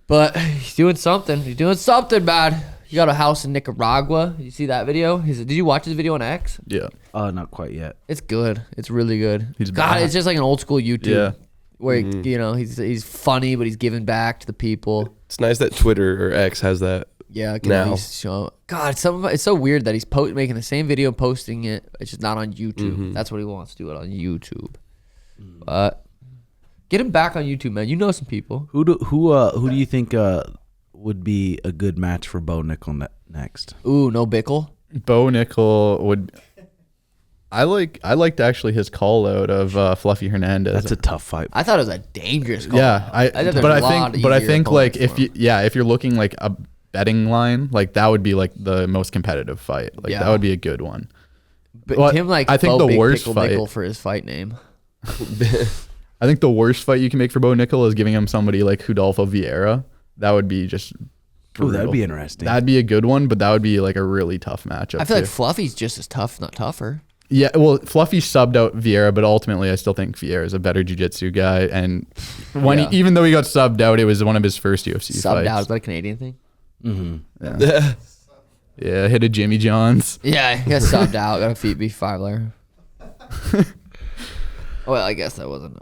Speaker 2: But he's doing something. He's doing something, man. He got a house in Nicaragua. You see that video? Did you watch his video on X?
Speaker 4: Yeah.
Speaker 1: Not quite yet.
Speaker 2: It's good. It's really good.
Speaker 4: He's
Speaker 2: God,
Speaker 4: back.
Speaker 2: it's just like an old school YouTube.
Speaker 4: Yeah.
Speaker 2: Where he's funny, but he's giving back to the people.
Speaker 6: It's nice that Twitter or X has that
Speaker 2: Yeah, can
Speaker 6: now.
Speaker 2: at least show. God, it's so weird that he's making the same video and posting it. It's just not on YouTube. That's what he wants to do it on YouTube. But get him back on YouTube, man. You know some people.
Speaker 1: Who do you think would be a good match for Bo Nickal next?
Speaker 2: Ooh, no Bickle.
Speaker 4: Bo Nickal would. I liked actually his call out of Fluffy Hernandez.
Speaker 1: That's a tough fight.
Speaker 2: I thought it was a dangerous call.
Speaker 4: Yeah,
Speaker 2: I
Speaker 4: think like if you're looking like a betting line, like that would be like the most competitive fight. Like that would be a good one.
Speaker 2: But Tim like
Speaker 4: I think the worst fight
Speaker 2: Nickel for his fight name.
Speaker 4: I think the worst fight you can make for Bo Nickal is giving him somebody like Rodolfo Vieira. That would be just.
Speaker 1: Ooh, that'd be interesting.
Speaker 4: That'd be a good one, but that would be like a really tough matchup.
Speaker 2: I feel like Fluffy's just as tough, not tougher.
Speaker 4: Yeah, well, Fluffy subbed out Vieira, but ultimately I still think Vieira is a better jiu-jitsu guy. And when even though he got subbed out, it was one of his first UFC
Speaker 2: subbed
Speaker 4: fights.
Speaker 2: out, is that a Canadian thing?
Speaker 4: Yeah. Yeah, hit a Jimmy John's.
Speaker 2: Yeah, he got subbed out. Got a be $5. Well, I guess that wasn't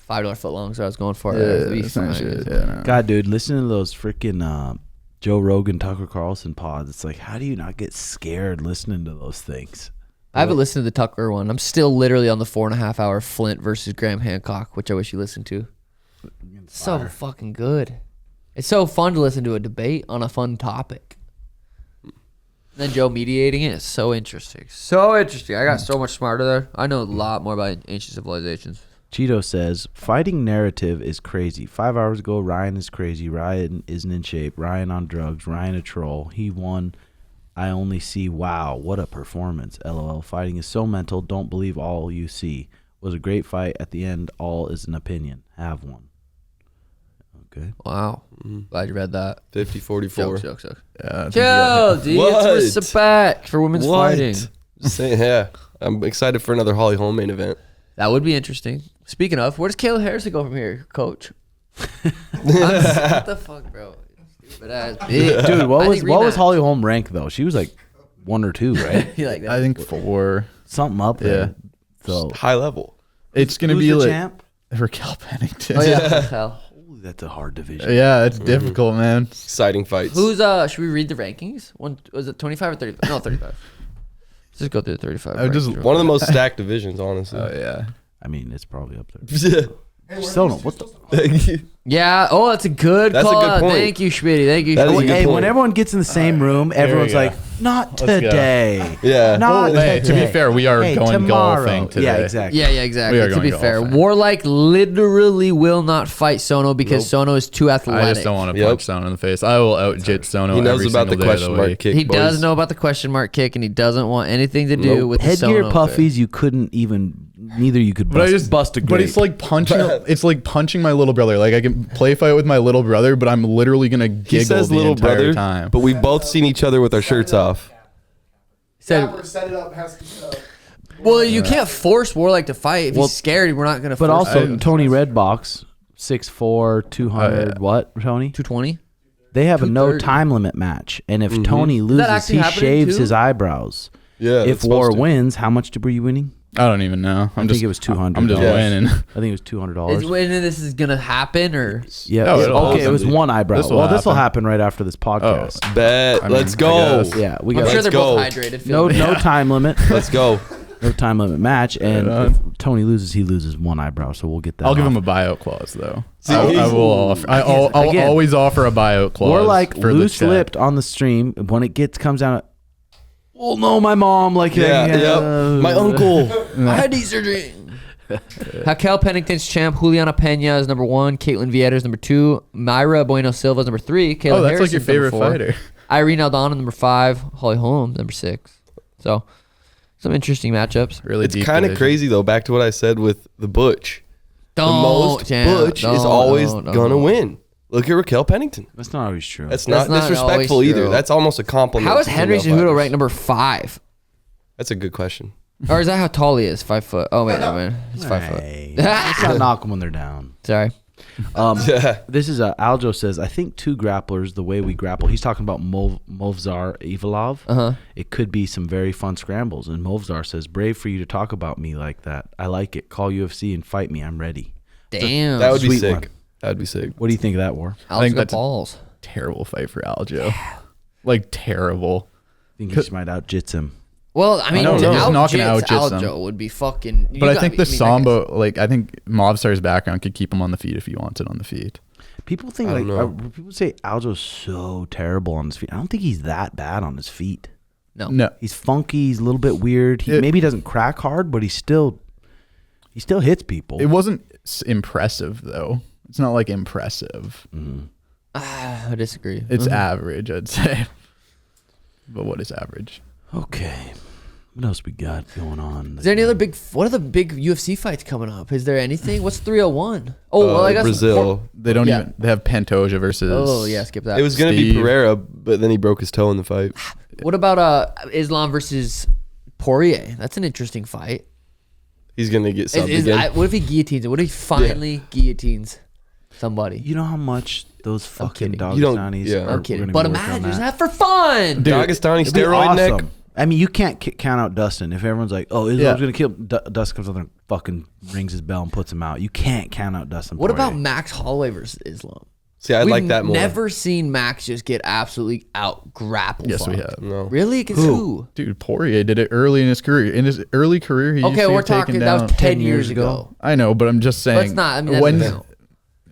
Speaker 2: $5 foot long, so I was going for it.
Speaker 1: God, dude, listening to those freaking Joe Rogan, Tucker Carlson pods, it's like, how do you not get scared listening to those things?
Speaker 2: I haven't listened to the Tucker one. I'm still literally on the 4.5 hour Flint versus Graham Hancock, which I wish you listened to. So fucking good. It's so fun to listen to a debate on a fun topic. And then Joe mediating it is so interesting. So interesting. I got so much smarter there. I know a lot more about ancient civilizations.
Speaker 1: Cheeto says, fighting narrative is crazy. 5 hours ago, Ryan is crazy. Ryan isn't in shape. Ryan on drugs. Ryan a troll. He won. I only see, wow, what a performance. LOL. Fighting is so mental. Don't believe all you see. Was a great fight. At the end, all is an opinion. Have one. Okay.
Speaker 2: Wow. Glad you read that.
Speaker 6: 50-44.
Speaker 2: Jokes.
Speaker 4: Yeah,
Speaker 2: Chill, dude. It's respect for women's fighting.
Speaker 6: Just saying, yeah. I'm excited for another Holly Holm main event.
Speaker 2: That would be interesting. Speaking of, where does Kayla Harrison go from here, coach? What the fuck, bro? Stupid ass bitch.
Speaker 1: Dude, what was Holly Holm rank though? She was like 1 or 2, right?
Speaker 2: You like that?
Speaker 4: I think 4.
Speaker 1: Something up there.
Speaker 4: Yeah.
Speaker 1: So
Speaker 6: High level.
Speaker 4: It's gonna
Speaker 1: who's
Speaker 4: be
Speaker 1: the
Speaker 4: like
Speaker 1: champ?
Speaker 4: Raquel Pennington.
Speaker 2: Oh yeah. Hell.
Speaker 1: Holy, that's a hard division.
Speaker 4: Yeah, it's difficult, man.
Speaker 6: Exciting fights.
Speaker 2: Who's should we read the rankings? Was it 25 or 35? No, 35. Let's just go through the 35.
Speaker 6: One of the most stacked divisions, honestly.
Speaker 4: Oh yeah.
Speaker 1: I mean, it's probably up there. Still don't. What the?
Speaker 2: Yeah. Oh, that's a good
Speaker 6: That's a
Speaker 2: call.
Speaker 6: good point.
Speaker 2: Thank you, Schmitty. Thank you.
Speaker 6: That is a
Speaker 2: Schmitty.
Speaker 6: good
Speaker 1: Hey,
Speaker 6: point.
Speaker 1: when everyone gets in the same room, everyone's
Speaker 4: go.
Speaker 1: like, not
Speaker 4: Let's go.
Speaker 1: today.
Speaker 6: Yeah.
Speaker 1: Not
Speaker 4: Hey,
Speaker 1: today.
Speaker 4: to be fair, we are
Speaker 1: Hey,
Speaker 4: going
Speaker 1: tomorrow.
Speaker 4: golfing today.
Speaker 1: Yeah, exactly.
Speaker 2: Yeah, exactly.
Speaker 4: We are
Speaker 2: To
Speaker 4: going
Speaker 2: be fair,
Speaker 4: golfing.
Speaker 2: Warlike literally will not fight Sono because Sono is too athletic.
Speaker 4: I just don't want to
Speaker 6: Yep.
Speaker 4: punch Sono in the face. I will out-jit Sono
Speaker 6: He knows
Speaker 4: every
Speaker 6: about the
Speaker 4: single day of
Speaker 6: question
Speaker 4: the
Speaker 6: mark
Speaker 4: week.
Speaker 6: kick.
Speaker 2: He
Speaker 6: boys.
Speaker 2: does know about the question mark kick, and he doesn't want anything to do with the
Speaker 1: Headgear
Speaker 2: Sono
Speaker 1: puffies, you couldn't even. Neither you could
Speaker 4: But I
Speaker 1: bust,
Speaker 4: just
Speaker 1: bust a grape.
Speaker 4: But it's like punching. It's like punching my little brother. Like I can play fight with my little brother, but I'm literally gonna
Speaker 6: He
Speaker 4: giggle
Speaker 6: says
Speaker 4: the
Speaker 6: little
Speaker 4: entire
Speaker 6: brother,
Speaker 4: time.
Speaker 6: but we've both seen each other with our shirts off.
Speaker 2: Said,
Speaker 3: Set it up. Has to
Speaker 2: well, you can't force Warlike to fight. If he's scared, we're not gonna.
Speaker 1: But
Speaker 2: force
Speaker 1: also,
Speaker 2: him.
Speaker 1: Tony Redbox, 6'4", 200, what, Tony?
Speaker 2: 220.
Speaker 1: They have a no
Speaker 2: 230.
Speaker 1: time limit match. And if Tony loses,
Speaker 2: actually
Speaker 1: he
Speaker 2: happening
Speaker 1: shaves
Speaker 2: too?
Speaker 1: his eyebrows.
Speaker 6: Yeah.
Speaker 1: If War wins, how much were you winning?
Speaker 4: I don't even know.
Speaker 1: I think it was $200.
Speaker 4: I'm just
Speaker 6: Yeah.
Speaker 4: winning.
Speaker 1: I think it was $200.
Speaker 2: Is when this is gonna happen, or
Speaker 1: Yeah.
Speaker 4: Oh,
Speaker 1: yeah,
Speaker 4: it'll
Speaker 1: okay, it was
Speaker 4: happen.
Speaker 1: one eyebrow.
Speaker 4: This'll
Speaker 1: Well, this will
Speaker 4: happen.
Speaker 1: happen right after this podcast.
Speaker 6: Bet.
Speaker 4: I mean,
Speaker 6: Let's
Speaker 4: I
Speaker 6: go.
Speaker 4: guess.
Speaker 1: Yeah, we
Speaker 2: I'm
Speaker 1: got
Speaker 2: sure they're
Speaker 6: go.
Speaker 2: both hydrated.
Speaker 1: no time limit.
Speaker 6: Let's go.
Speaker 1: No time limit match. And
Speaker 4: Right on.
Speaker 1: if Tony loses, he loses one eyebrow. So we'll get that.
Speaker 4: I'll give
Speaker 1: off.
Speaker 4: him a buyout clause though.
Speaker 6: See,
Speaker 4: I
Speaker 6: he's-
Speaker 4: will offer. I'll
Speaker 1: Again.
Speaker 4: always offer a buyout clause.
Speaker 1: Or like
Speaker 4: for the
Speaker 1: loose
Speaker 4: chat.
Speaker 1: lipped on the stream when it comes out. Well, no, my mom like
Speaker 6: My uncle.
Speaker 2: I had knee surgery. Raquel Pennington's champ. Juliana Pena is number 1. Caitlin Vieira is number 2. Myra Bueno Silva is number 3. Kayla
Speaker 4: Oh, that's like
Speaker 2: Harrison's
Speaker 4: your favorite
Speaker 2: number 4.
Speaker 4: fighter.
Speaker 2: Irene Aldana number 5. Holly Holm number 6. So some interesting matchups.
Speaker 4: Really
Speaker 6: It's
Speaker 4: deep
Speaker 6: kind of
Speaker 4: division.
Speaker 6: crazy though. Back to what I said with the Butch. The
Speaker 2: Don't,
Speaker 6: most
Speaker 2: champ.
Speaker 6: Butch is
Speaker 2: Don't,
Speaker 6: always
Speaker 2: don't.
Speaker 6: gonna win. Look at Raquel Pennington.
Speaker 1: That's not always true.
Speaker 6: That's
Speaker 2: That's
Speaker 6: not
Speaker 2: not
Speaker 6: disrespectful
Speaker 2: always
Speaker 6: either.
Speaker 2: true.
Speaker 6: That's almost a compliment.
Speaker 2: How is
Speaker 6: to
Speaker 2: Henry
Speaker 6: female
Speaker 2: Cejudo
Speaker 6: fighters.
Speaker 2: ranked number 5?
Speaker 6: That's a good question.
Speaker 2: Or is that how tall he is? 5 foot. Oh wait, no man, he's 5 foot.
Speaker 1: Hey, let's not knock them when they're down.
Speaker 2: Sorry.
Speaker 1: This is Aldo says, I think 2 grapplers, the way we grapple. He's talking about Movzar Ivalov. It could be some very fun scrambles. And Movzar says, brave for you to talk about me like that. I like it. Call UFC and fight me. I'm ready.
Speaker 2: Damn.
Speaker 6: That would be
Speaker 1: Sweet
Speaker 6: sick.
Speaker 1: one.
Speaker 6: That would be sick.
Speaker 1: What do you think of that, War?
Speaker 2: I
Speaker 4: think
Speaker 2: got
Speaker 4: that's-
Speaker 2: balls.
Speaker 4: terrible fight for Aljo. Like terrible.
Speaker 1: I think he might out-jits him.
Speaker 2: Well, I mean,
Speaker 4: don't know. He's not gonna
Speaker 2: out-jits
Speaker 4: out-jits him.
Speaker 2: Aljo would be fucking.
Speaker 4: But I think the Sambo, like I think Mobstar's background could keep him on the feet if he wants it on the feet.
Speaker 1: People think people say Aljo's so terrible on his feet. I don't think he's that bad on his feet.
Speaker 2: No.
Speaker 1: He's funky. He's a little bit weird. Maybe he doesn't crack hard, but he still hits people.
Speaker 4: It wasn't impressive though. It's not like impressive.
Speaker 2: I disagree.
Speaker 4: It's average, I'd say. But what is average?
Speaker 1: Okay. What else we got going on?
Speaker 2: Is there any other what are the big UFC fights coming up? Is there anything? What's 301? Oh, well, I guess
Speaker 6: Brazil.
Speaker 4: They don't even. They have Pantoja versus.
Speaker 2: Oh yeah, skip that.
Speaker 6: It was gonna be Pereira, but then he broke his toe in the fight.
Speaker 2: What about Islam versus Poirier? That's an interesting fight.
Speaker 6: He's gonna get subbed again.
Speaker 2: What if he guillotines it? What if he finally guillotines somebody?
Speaker 1: You know how much those fucking
Speaker 2: kidding.
Speaker 1: Dagestanis are
Speaker 2: I'm kidding.
Speaker 1: gonna
Speaker 2: But
Speaker 1: be working on
Speaker 2: imagine
Speaker 1: that.
Speaker 2: that for fun.
Speaker 4: Dude,
Speaker 6: Dagestani
Speaker 1: It'd be
Speaker 6: steroid neck.
Speaker 1: awesome. I mean, you can't count out Dustin. If everyone's like, "Oh, Islam's gonna kill," Dustin comes out there and fucking rings his bell and puts him out. You can't count out Dustin.
Speaker 2: What
Speaker 1: Poirier.
Speaker 2: about Max Holloway versus Islam?
Speaker 6: See, I'd like that more.
Speaker 2: Never seen Max just get absolutely out grappled.
Speaker 4: Yes, we have.
Speaker 6: No.
Speaker 2: Really? Against who?
Speaker 4: Dude, Poirier did it early in his career. In his early career, he used
Speaker 2: Okay,
Speaker 4: to
Speaker 2: we're
Speaker 4: have taken
Speaker 2: talking.
Speaker 4: down.
Speaker 2: That was 10 years ago.
Speaker 4: I know, but I'm just saying.
Speaker 2: Let's not. I mean, that
Speaker 4: when
Speaker 2: doesn't count.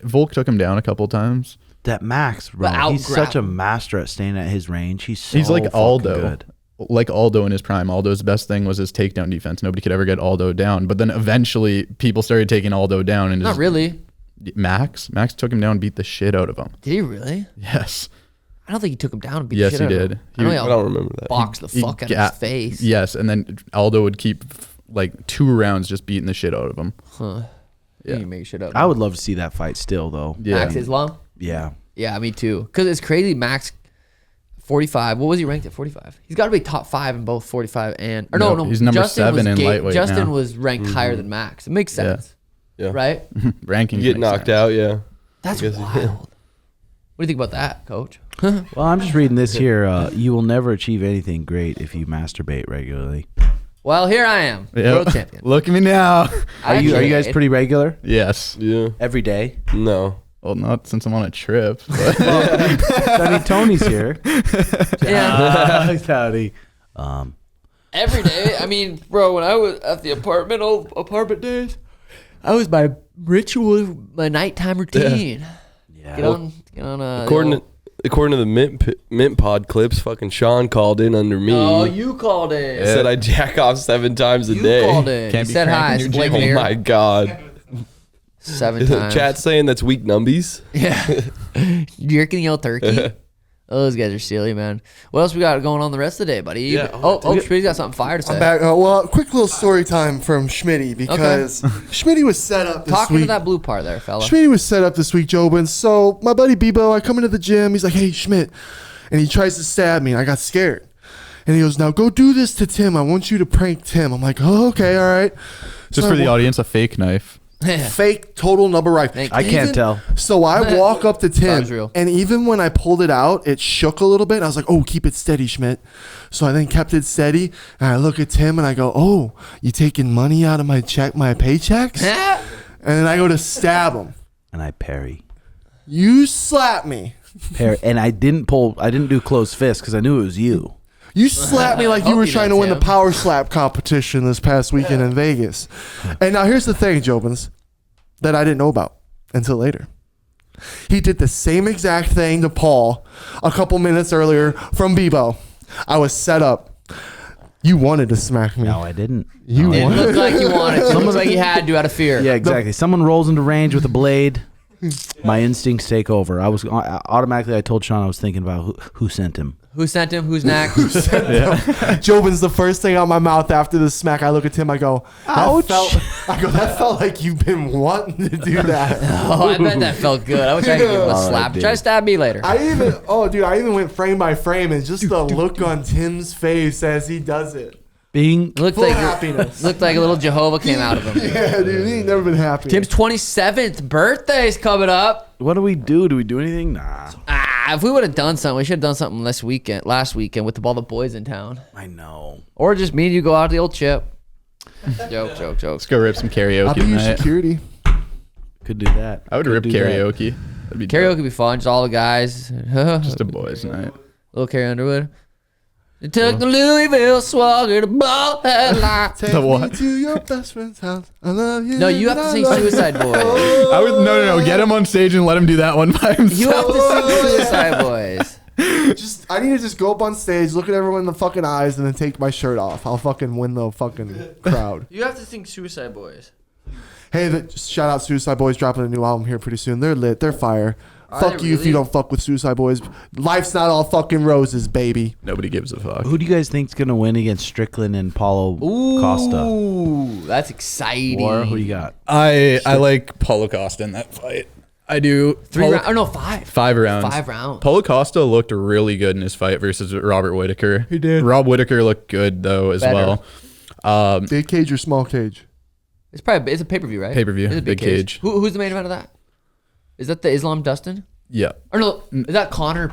Speaker 4: Volk took him down a couple times.
Speaker 1: that Max? Bro,
Speaker 2: But
Speaker 1: he's such a
Speaker 2: out-grapple.
Speaker 1: master at staying at his range. He's
Speaker 4: Like
Speaker 1: fucking
Speaker 4: Aldo.
Speaker 1: good.
Speaker 4: Like Aldo in his prime. Aldo's best thing was his takedown defense. Nobody could ever get Aldo down. But then eventually, people started taking Aldo down. And
Speaker 2: Not really.
Speaker 4: Max took him down, beat the shit out of him.
Speaker 2: Did he really?
Speaker 4: Yes.
Speaker 2: I don't think he took him down and beat
Speaker 4: Yes,
Speaker 2: the shit
Speaker 4: he
Speaker 2: out of
Speaker 4: did.
Speaker 2: him. I know
Speaker 6: I don't remember that.
Speaker 2: boxed the fuck out of his face.
Speaker 4: Yes, and then Aldo would keep like 2 rounds just beating the shit out of him.
Speaker 2: Huh.
Speaker 4: Yeah.
Speaker 2: You make shit up.
Speaker 1: I would love to see that fight still, though.
Speaker 4: Yeah.
Speaker 2: Max Islam?
Speaker 1: Yeah.
Speaker 2: Yeah, me too. Because it's crazy. Max, 45. What was he ranked at 45? He's got to be top 5 in both 45 and... Or no.
Speaker 4: He's number 7 in lightweight
Speaker 2: Justin
Speaker 4: now.
Speaker 2: was ranked higher than Max. It makes sense.
Speaker 6: Yeah.
Speaker 2: Right?
Speaker 4: Rankings
Speaker 6: You get
Speaker 4: make
Speaker 6: knocked
Speaker 4: sense.
Speaker 6: out, yeah.
Speaker 2: That's
Speaker 6: guess-
Speaker 2: wild. What do you think about that, Coach?
Speaker 1: Well, I'm just reading this here. You will never achieve anything great if you masturbate regularly.
Speaker 2: Well, here I am,
Speaker 4: Yep.
Speaker 2: world champion.
Speaker 4: Look at me now.
Speaker 1: Are you guys pretty regular?
Speaker 4: Yes.
Speaker 6: Yeah.
Speaker 1: Every day?
Speaker 6: No.
Speaker 4: Well, not since I'm on a trip. But
Speaker 1: I mean, Tony's here.
Speaker 2: Yeah.
Speaker 1: Howdy.
Speaker 2: Every day. I mean, bro, when I was at the old apartment days, I was my ritual, my nighttime routine.
Speaker 1: Yeah.
Speaker 2: Get on.
Speaker 6: According to the Mint Pod clips, fucking Sean called in under me.
Speaker 2: Oh, you called it.
Speaker 6: Said I jack off 7 times a
Speaker 2: You
Speaker 6: day.
Speaker 2: called it.
Speaker 4: Can't
Speaker 2: You
Speaker 4: be
Speaker 2: said hi.
Speaker 4: cranking your
Speaker 2: Blake
Speaker 6: Oh
Speaker 2: here.
Speaker 6: my god.
Speaker 2: 7 times.
Speaker 6: Chat saying that's weak numbies.
Speaker 2: Yeah. Jerking yell turkey. Those guys are silly, man. What else we got going on the rest of the day, buddy?
Speaker 6: Yeah.
Speaker 2: Schmitty's got something fire to say.
Speaker 3: I'm back. Well, quick little story time from Schmitty because Schmitty was set up this
Speaker 2: Talking
Speaker 3: week.
Speaker 2: to that blue part there, fella.
Speaker 3: Schmitty was set up this week, Jobin. So my buddy Bebo, I come into the gym. He's like, "Hey, Schmidt," and he tries to stab me. And I got scared, and he goes, "Now go do this to Tim. I want you to prank Tim." I'm like, "Oh, okay, all right."
Speaker 4: just
Speaker 3: So
Speaker 4: for
Speaker 3: I
Speaker 4: the
Speaker 3: wa-
Speaker 4: audience, a fake knife.
Speaker 3: fake total number rifle.
Speaker 2: Thank
Speaker 1: I
Speaker 2: you.
Speaker 1: can't tell.
Speaker 3: So I walk up to
Speaker 2: Sounds
Speaker 3: Tim,
Speaker 2: real.
Speaker 3: and even when I pulled it out, it shook a little bit. I was like, "Oh, keep it steady, Schmidt." So I then kept it steady, and I look at Tim, and I go, "Oh, you taking money out of my paychecks?" And then I go to stab him.
Speaker 1: And I parry.
Speaker 3: You slap me.
Speaker 1: And I didn't do closed fist because I knew it was you.
Speaker 3: You slapped me like you
Speaker 2: Hope
Speaker 3: were
Speaker 2: you
Speaker 3: trying to
Speaker 2: know,
Speaker 3: win the
Speaker 2: Tim.
Speaker 3: power slap competition this past weekend in Vegas. And now here's the thing, Jobins, that I didn't know about until later. He did the same exact thing to Paul a couple minutes earlier from Bebo. I was set up. You wanted to smack me.
Speaker 1: No, I didn't.
Speaker 3: You
Speaker 1: No, I
Speaker 2: It
Speaker 3: wanted-
Speaker 1: didn't.
Speaker 2: looked like you wanted to. It looked like you had to out of fear.
Speaker 1: Yeah, exactly. Someone rolls into range with a blade. My instincts take over. I was automatically. I told Sean I was thinking about who sent him.
Speaker 2: Who sent him? Who's next?
Speaker 3: Jobin's the first thing out my mouth after the smack. I look at Tim. I go,
Speaker 1: Ouch.
Speaker 3: that felt like you've been wanting to do that.
Speaker 2: Oh, I bet that felt good. I wish I could give him a
Speaker 1: Oh,
Speaker 2: slap.
Speaker 1: I did.
Speaker 2: Try to stab me later.
Speaker 3: I even went frame by frame, and just the look on Tim's face as he does it.
Speaker 1: Bing.
Speaker 2: Looked
Speaker 3: Full
Speaker 2: like
Speaker 3: happiness.
Speaker 2: looked like a little Jehovah came out of him.
Speaker 3: Yeah, dude, he ain't never been happy.
Speaker 2: Tim's 27th birthday's coming up.
Speaker 1: What do we do? Do we do anything? Nah.
Speaker 2: If we would have done something, we should have done something last weekend with all the boys in town.
Speaker 1: I know.
Speaker 2: Or just me and you go out to the old chip. Joke.
Speaker 4: Let's go rip some
Speaker 3: I'll
Speaker 4: karaoke
Speaker 3: be your
Speaker 4: tonight.
Speaker 3: security.
Speaker 1: Could do that.
Speaker 4: I would
Speaker 1: Could
Speaker 4: rip
Speaker 1: do that.
Speaker 4: karaoke. That'd be
Speaker 2: Karaoke
Speaker 4: dope.
Speaker 2: would be fun. Just all the guys.
Speaker 4: Just a boys' night.
Speaker 2: Little Carrie Underwood. It took the Louisville Swagger to ball that line.
Speaker 3: Take
Speaker 4: The
Speaker 3: me
Speaker 4: what?
Speaker 3: to your best friend's house. I love you.
Speaker 2: No, you have to sing Suicide Boys.
Speaker 4: I would no. Get him on stage and let him do that one by himself.
Speaker 2: You have to sing Suicide Boys.
Speaker 3: I need to just go up on stage, look at everyone in the fucking eyes, and then take my shirt off. I'll fucking win the fucking crowd.
Speaker 2: You have to sing Suicide Boys.
Speaker 3: Hey, just shout out Suicide Boys dropping a new album here pretty soon. They're lit. They're fire.
Speaker 2: Are
Speaker 3: Fuck
Speaker 2: they
Speaker 3: you if
Speaker 2: really?
Speaker 3: you don't fuck with Suicide Boys. Life's not all fucking roses, baby.
Speaker 4: Nobody gives a fuck.
Speaker 1: Who do you guys think's gonna win against Strickland and Paulo Costa?
Speaker 2: Ooh, that's exciting.
Speaker 1: Or who you got?
Speaker 4: I like Paulo Costa in that fight. I do.
Speaker 2: 3 rounds. Oh no, 5.
Speaker 4: 5 rounds.
Speaker 2: 5 rounds.
Speaker 4: Paulo Costa looked really good in his fight versus Robert Whittaker.
Speaker 3: He did.
Speaker 4: Rob Whittaker looked good though as
Speaker 2: Better.
Speaker 4: well.
Speaker 3: Big cage or small cage?
Speaker 2: It's probably it's a pay-per-view, right?
Speaker 4: Pay-per-view,
Speaker 2: It's a
Speaker 4: big cage.
Speaker 2: Who's the main event of that? Is that the Islam Dustin?
Speaker 4: Yeah.
Speaker 2: Or no, is that Connor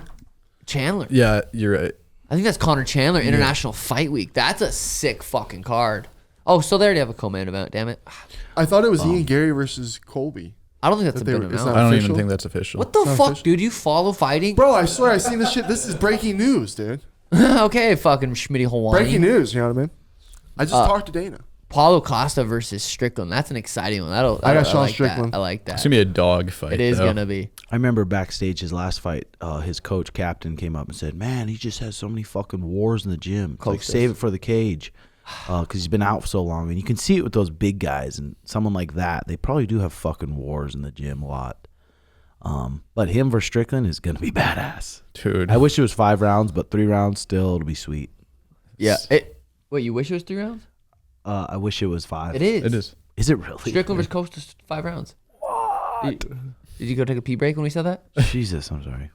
Speaker 2: Chandler?
Speaker 4: Yeah, you're right.
Speaker 2: I think that's Connor Chandler International Fight Week. That's a sick fucking card. Oh, so they already have a co-main event. Damn it!
Speaker 3: I thought it was Ian Gary versus Colby.
Speaker 2: I don't think that's
Speaker 3: That
Speaker 2: a
Speaker 3: they
Speaker 2: good
Speaker 3: were- it's
Speaker 2: amount.
Speaker 4: I don't
Speaker 3: official?
Speaker 4: even think that's official.
Speaker 2: What the
Speaker 3: not
Speaker 2: fuck,
Speaker 3: official.
Speaker 2: dude? You follow fighting?
Speaker 3: Bro, I swear I seen this shit. This is breaking news, dude.
Speaker 2: Okay, fucking Schmitty Hawaii.
Speaker 3: Breaking news, you know what I mean? I just talked to Dana.
Speaker 2: Paulo Costa versus Strickland. That's an exciting one.
Speaker 3: I got Sean
Speaker 2: like
Speaker 3: Strickland.
Speaker 2: That. I like that.
Speaker 4: It's gonna be a dog fight.
Speaker 2: It is
Speaker 4: though.
Speaker 2: gonna be.
Speaker 1: I remember backstage his last fight, his coach captain came up and said, "Man, he just has so many fucking wars in the gym. It's like
Speaker 2: Coaches.
Speaker 1: save it for the cage, because he's been out for so long." And you can see it with those big guys and someone like that. They probably do have fucking wars in the gym a lot. But him versus Strickland is gonna be badass.
Speaker 4: Dude.
Speaker 1: I wish it was 5 rounds, but 3 rounds still it'll be sweet.
Speaker 2: Yeah. Wait, you wish it was 3 rounds?
Speaker 1: I wish it was 5.
Speaker 2: It is.
Speaker 4: It is.
Speaker 1: Is it really?
Speaker 2: Strickland versus Costa is 5 rounds. What? Did you go take a pee break when we said that?
Speaker 1: Jesus, I'm sorry.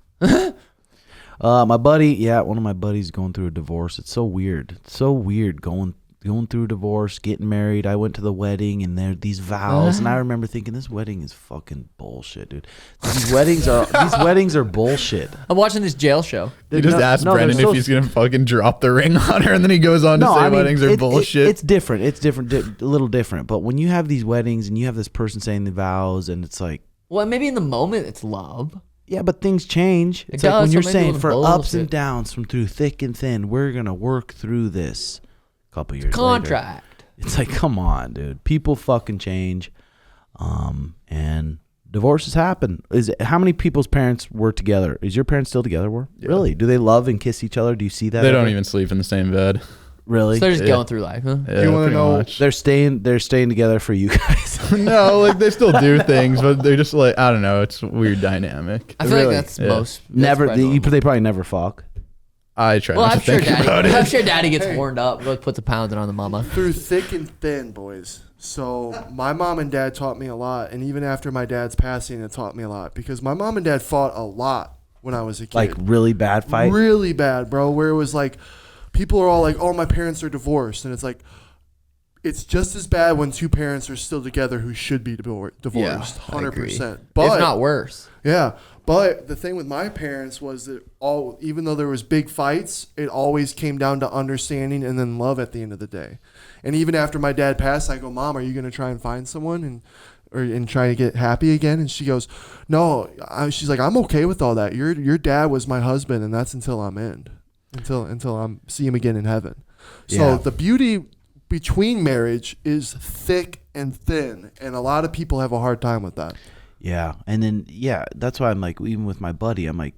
Speaker 1: My buddy, one of my buddies going through a divorce. It's so weird. It's so weird going through a divorce, getting married. I went to the wedding and there are these vows, and I remember thinking this wedding is fucking bullshit, dude. These weddings are bullshit.
Speaker 2: I'm watching this jail show.
Speaker 4: You just asked Brendan if he's gonna fucking drop the ring on her, and then he goes on to say weddings are bullshit.
Speaker 1: It's different. It's different, a little different. But when you have these weddings and you have this person saying the vows, and it's like,
Speaker 2: Well, maybe in the moment it's love.
Speaker 1: yeah, but things change. It's like
Speaker 2: does,
Speaker 1: when
Speaker 2: so
Speaker 1: you're
Speaker 2: maybe
Speaker 1: saying
Speaker 2: with
Speaker 1: for
Speaker 2: bullshit.
Speaker 1: ups and downs, from through thick and thin, we're gonna work through this. A couple years later.
Speaker 2: Contract.
Speaker 1: It's like, come on, dude. People fucking change. And divorces happen. How many people's parents were together? Is your parents still together? Really? Do they love and kiss each other? Do you see that?
Speaker 4: They don't
Speaker 1: ever?
Speaker 4: even sleep in the same bed.
Speaker 1: Really?
Speaker 2: So they're just
Speaker 4: Yeah.
Speaker 2: going through life, huh?
Speaker 4: Yeah,
Speaker 3: You wanna
Speaker 4: pretty
Speaker 3: know-
Speaker 4: much.
Speaker 1: They're staying together for you guys.
Speaker 4: No, like they still do things, but they're just like, I don't know. It's a weird dynamic.
Speaker 2: I feel
Speaker 1: Really?
Speaker 2: like that's
Speaker 4: Yeah.
Speaker 2: most. that's
Speaker 1: Never.
Speaker 2: probably normal.
Speaker 1: They probably never fuck.
Speaker 4: I try
Speaker 2: Well,
Speaker 4: not
Speaker 2: I'm
Speaker 4: to
Speaker 2: sure
Speaker 4: think about
Speaker 2: daddy. I'm
Speaker 4: it.
Speaker 2: sure daddy gets warmed up. Goes puts a pounding on the mama.
Speaker 3: Through thick and thin, boys. So my mom and dad taught me a lot, and even after my dad's passing, it taught me a lot because my mom and dad fought a lot when I was a kid.
Speaker 1: Like really bad fight.
Speaker 3: Really bad, bro. Where it was like, people are all like, "Oh, my parents are divorced," and it's like, it's just as bad when two parents are still together who should be divorced.
Speaker 2: I agree.
Speaker 3: 100%.
Speaker 2: If
Speaker 3: But
Speaker 2: not worse.
Speaker 3: yeah, but the thing with my parents was that even though there was big fights, it always came down to understanding and then love at the end of the day. And even after my dad passed, I go, "Mom, are you gonna try and find someone and try to get happy again?" And she goes, "No." She's like, "I'm okay with all that. Your dad was my husband, and that's until I'm until I'm see him again in heaven." So
Speaker 1: Yeah.
Speaker 3: the beauty between marriage is thick and thin, and a lot of people have a hard time with that.
Speaker 1: Yeah, and then that's why I'm like, even with my buddy, I'm like,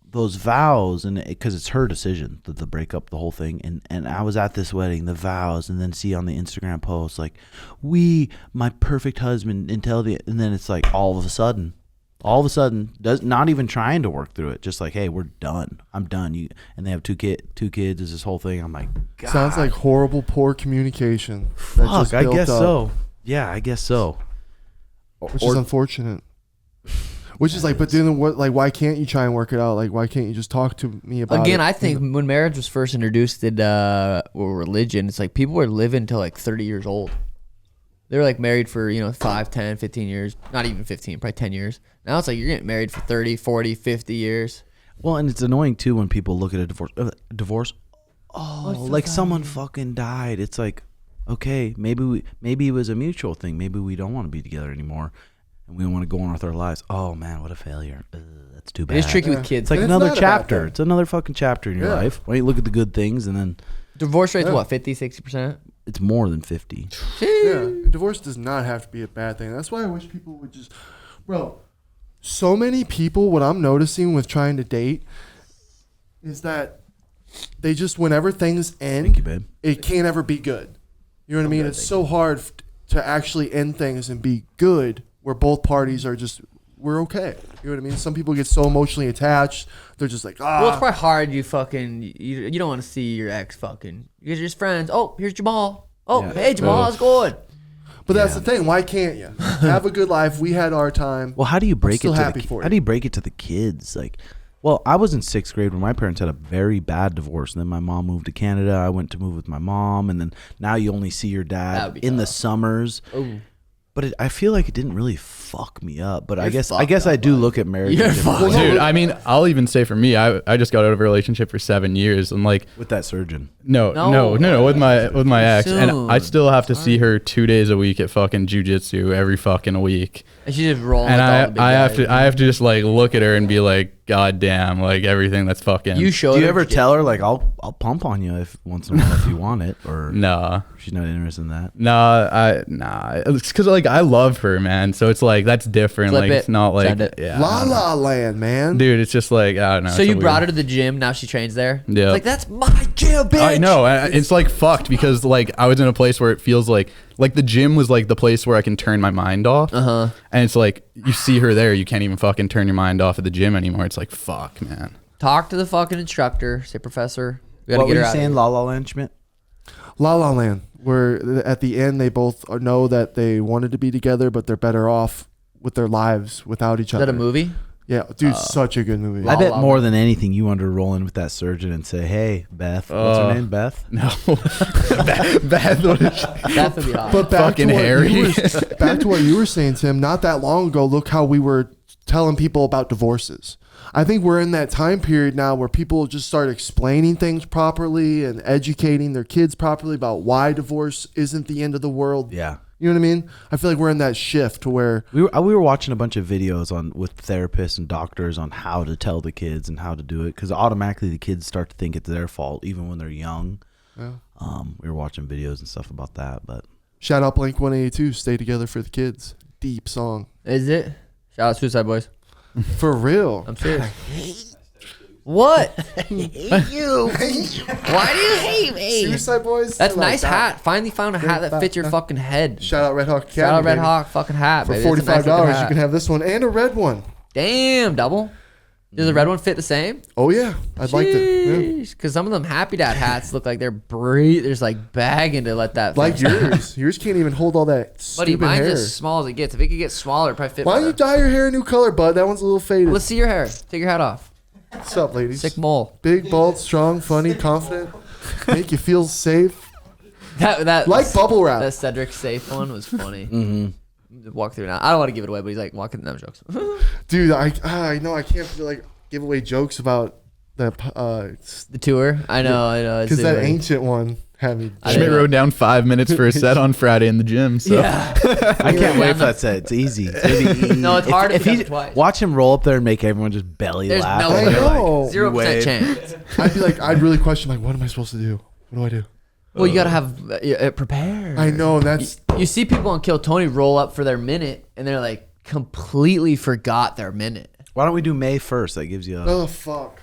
Speaker 1: those vows, and because it's her decision, the breakup, the whole thing, and I was at this wedding, the vows, and then see on the Instagram post like, my perfect husband, and then it's like all of a sudden, not even trying to work through it, just like, hey, we're done. I'm done. And they have two kids. Is this whole thing? I'm like, God,
Speaker 3: Sounds like horrible, poor communication. that just
Speaker 1: fuck. I
Speaker 3: built
Speaker 1: guess
Speaker 3: up,
Speaker 1: so. Yeah, I guess so.
Speaker 3: Which is unfortunate. Which is like, but then what? Like, why can't you try and work it out? Like, why can't you just talk to me about it?
Speaker 2: Again, I think when marriage was first introduced in religion, it's like people were living until like 30 years old. They were like married for, 5, 10, 15 years. Not even 15, probably 10 years. Now it's like you're getting married for 30, 40, 50 years.
Speaker 1: Well, and it's annoying too when people look at a divorce. Oh, like someone fucking died. It's like, okay, maybe it was a mutual thing. Maybe we don't want to be together anymore. and we want to go on with our lives. Oh man, what a failure! That's too bad.
Speaker 2: It's tricky with kids.
Speaker 1: It's like
Speaker 3: And it's
Speaker 1: another
Speaker 3: not a bad
Speaker 1: chapter.
Speaker 3: thing.
Speaker 1: It's another fucking chapter in your life. Why don't you look at the good things and then
Speaker 2: Divorce rate's what, 50, 60%?
Speaker 1: it's more than 50.
Speaker 3: Yeah, divorce does not have to be a bad thing. That's why I wish people would just, bro. So many people, what I'm noticing with trying to date, is that they just whenever things end,
Speaker 1: Thank you, babe.
Speaker 3: it can't ever be good. You know what I mean? It's so hard to actually end things and be good, where both parties are just we're okay. You know what I mean? Some people get so emotionally attached, they're just like
Speaker 2: Well, it's probably hard. You don't want to see your ex fucking. You guys are just friends. Oh, here's Jamal. Oh,
Speaker 1: Yeah.
Speaker 2: hey Jamal, how's it going?
Speaker 3: But that's the thing. Why can't you have a good life? We had our time.
Speaker 1: Well, how do you break
Speaker 3: still
Speaker 1: it to
Speaker 3: happy
Speaker 1: the
Speaker 3: for
Speaker 1: how
Speaker 3: you.
Speaker 1: do you break it to the kids? Like, well, I was in 6th grade when my parents had a very bad divorce, and then my mom moved to Canada. I went to move with my mom, and then now you only see your
Speaker 2: That
Speaker 1: dad
Speaker 2: would be
Speaker 1: in the
Speaker 2: tough.
Speaker 1: summers.
Speaker 2: Oh,
Speaker 1: But I feel like it didn't really fuck me up. But I
Speaker 2: You're
Speaker 1: guess
Speaker 2: fucked
Speaker 1: I
Speaker 2: up,
Speaker 1: do
Speaker 2: bud.
Speaker 1: look at marriage
Speaker 2: You're
Speaker 1: in different
Speaker 2: fucked.
Speaker 1: ways.
Speaker 4: Dude, I mean, I'll even say for me, I just got out of a relationship for 7 years, and like,
Speaker 1: with that surgeon.
Speaker 4: no, with my ex, and I still have to see her 2 days a week at fucking jujitsu every fucking week,
Speaker 2: and she just rolling.
Speaker 4: and
Speaker 2: with all the big
Speaker 4: I
Speaker 2: guys.
Speaker 4: have to just like look at her and be like, God damn, like everything that's fucking.
Speaker 2: You showed.
Speaker 1: Do you
Speaker 2: her
Speaker 1: ever
Speaker 2: jiu-
Speaker 1: tell her like I'll pump on you if once in a while if you want it, or
Speaker 4: Nah.
Speaker 1: she's not interested in that?
Speaker 4: Nah. It's because like I love her, man. So it's like that's different.
Speaker 2: Flip
Speaker 4: like
Speaker 2: it.
Speaker 4: it's not like
Speaker 2: Send it.
Speaker 4: yeah.
Speaker 3: La La Land, man.
Speaker 4: Dude, it's just like I don't know.
Speaker 2: So
Speaker 4: it's
Speaker 2: you
Speaker 4: a
Speaker 2: brought her
Speaker 4: weird-
Speaker 2: to the gym. Now she trains there.
Speaker 4: Yeah.
Speaker 2: It's like that's my gym, bitch.
Speaker 4: I know. It's like fucked because like I was in a place where it feels like the gym was like the place where I can turn my mind off.
Speaker 2: Uh-huh.
Speaker 4: And it's like you see her there, you can't even fucking turn your mind off at the gym anymore. It's like fuck, man.
Speaker 2: Talk to the fucking instructor. Say, professor. We gotta
Speaker 1: What
Speaker 2: get
Speaker 1: were
Speaker 2: her
Speaker 1: you
Speaker 2: out.
Speaker 1: saying, La La Land, Schmidt?
Speaker 3: La La Land, where at the end they both know that they wanted to be together, but they're better off with their lives without each
Speaker 2: Is
Speaker 3: other.
Speaker 2: that a movie?
Speaker 3: Yeah, dude, such a good movie.
Speaker 1: I bet
Speaker 2: La
Speaker 1: more
Speaker 2: Land.
Speaker 1: than anything you wanted to roll in with that surgeon and say, "Hey, Beth, what's her name? Beth."
Speaker 4: No. Bad. What is she?
Speaker 2: That would be hot.
Speaker 3: But back
Speaker 4: Fucking
Speaker 3: to what
Speaker 4: Harry.
Speaker 3: back to what you were saying, Tim. Not that long ago, look how we were telling people about divorces. I think we're in that time period now where people just start explaining things properly and educating their kids properly about why divorce isn't the end of the world.
Speaker 1: Yeah.
Speaker 3: You know what I mean? I feel like we're in that shift to where
Speaker 1: We were watching a bunch of videos with therapists and doctors on how to tell the kids and how to do it, because automatically the kids start to think it's their fault even when they're young.
Speaker 3: Yeah.
Speaker 1: We were watching videos and stuff about that, but
Speaker 3: shout out Blink-182, Stay Together for the Kids. Deep song.
Speaker 2: Is it? Shout out Suicide Boys.
Speaker 3: For real.
Speaker 2: I'm serious. What? you. Why do you hate me?
Speaker 3: Suicide Boys.
Speaker 2: That's
Speaker 3: I like
Speaker 2: nice
Speaker 3: that.
Speaker 2: hat. Finally found a hat that fits your fucking head.
Speaker 3: Shout out RedHawk.
Speaker 2: Shout out
Speaker 3: Academy,
Speaker 2: Red Hawk fucking hat.
Speaker 3: baby.
Speaker 2: Baby.
Speaker 3: For
Speaker 2: That's a nice looking
Speaker 3: $45, you
Speaker 2: hat.
Speaker 3: can have this one and a red one.
Speaker 2: Damn, double. Does the red one fit the same?
Speaker 3: Oh yeah, I'd like to. Yeah.
Speaker 2: Because some of them Happy Dad hats look like they're there's like bagging to let that.
Speaker 3: Like
Speaker 2: fit.
Speaker 3: yours. Yours can't even hold all that
Speaker 2: Buddy,
Speaker 3: stupid
Speaker 2: mine's
Speaker 3: hair.
Speaker 2: as small as it gets. If it could get smaller, it'd probably fit
Speaker 3: Why don't you
Speaker 2: better.
Speaker 3: dye your hair a new color, bud? That one's a little faded.
Speaker 2: Let's see your hair. Take your hat off.
Speaker 3: What's up, ladies?
Speaker 2: Sick mole.
Speaker 3: Big, bald, strong, funny, confident. Make you feel safe.
Speaker 2: That
Speaker 3: Like bubble wrap.
Speaker 2: That Cedric safe one was funny. Walk through now. I don't want to give it away, but he's like walking. No jokes.
Speaker 3: Dude, I know I can't like give away jokes about that
Speaker 2: The tour. I know.
Speaker 3: because that ancient one had me.
Speaker 2: I
Speaker 4: Schmidt
Speaker 2: didn't-
Speaker 4: rode down 5 minutes for a set on Friday in the gym. So
Speaker 2: Yeah.
Speaker 1: I can't wait for that set. It's easy. It's gonna be
Speaker 2: No, it's hard if you
Speaker 1: he
Speaker 2: do it twice.
Speaker 1: watch him roll up there and make everyone just belly
Speaker 2: There's
Speaker 1: laugh.
Speaker 2: no
Speaker 3: I
Speaker 2: way.
Speaker 3: know.
Speaker 2: 0% chance.
Speaker 3: I'd be like, I'd really question like, what am I supposed to do? What do I do?
Speaker 2: Well, you gotta have it prepared.
Speaker 3: I know that's
Speaker 2: You see people on Kill Tony roll up for their minute, and they're like completely forgot their minute.
Speaker 1: Why don't we do May 1st? That gives you a
Speaker 3: oh fuck.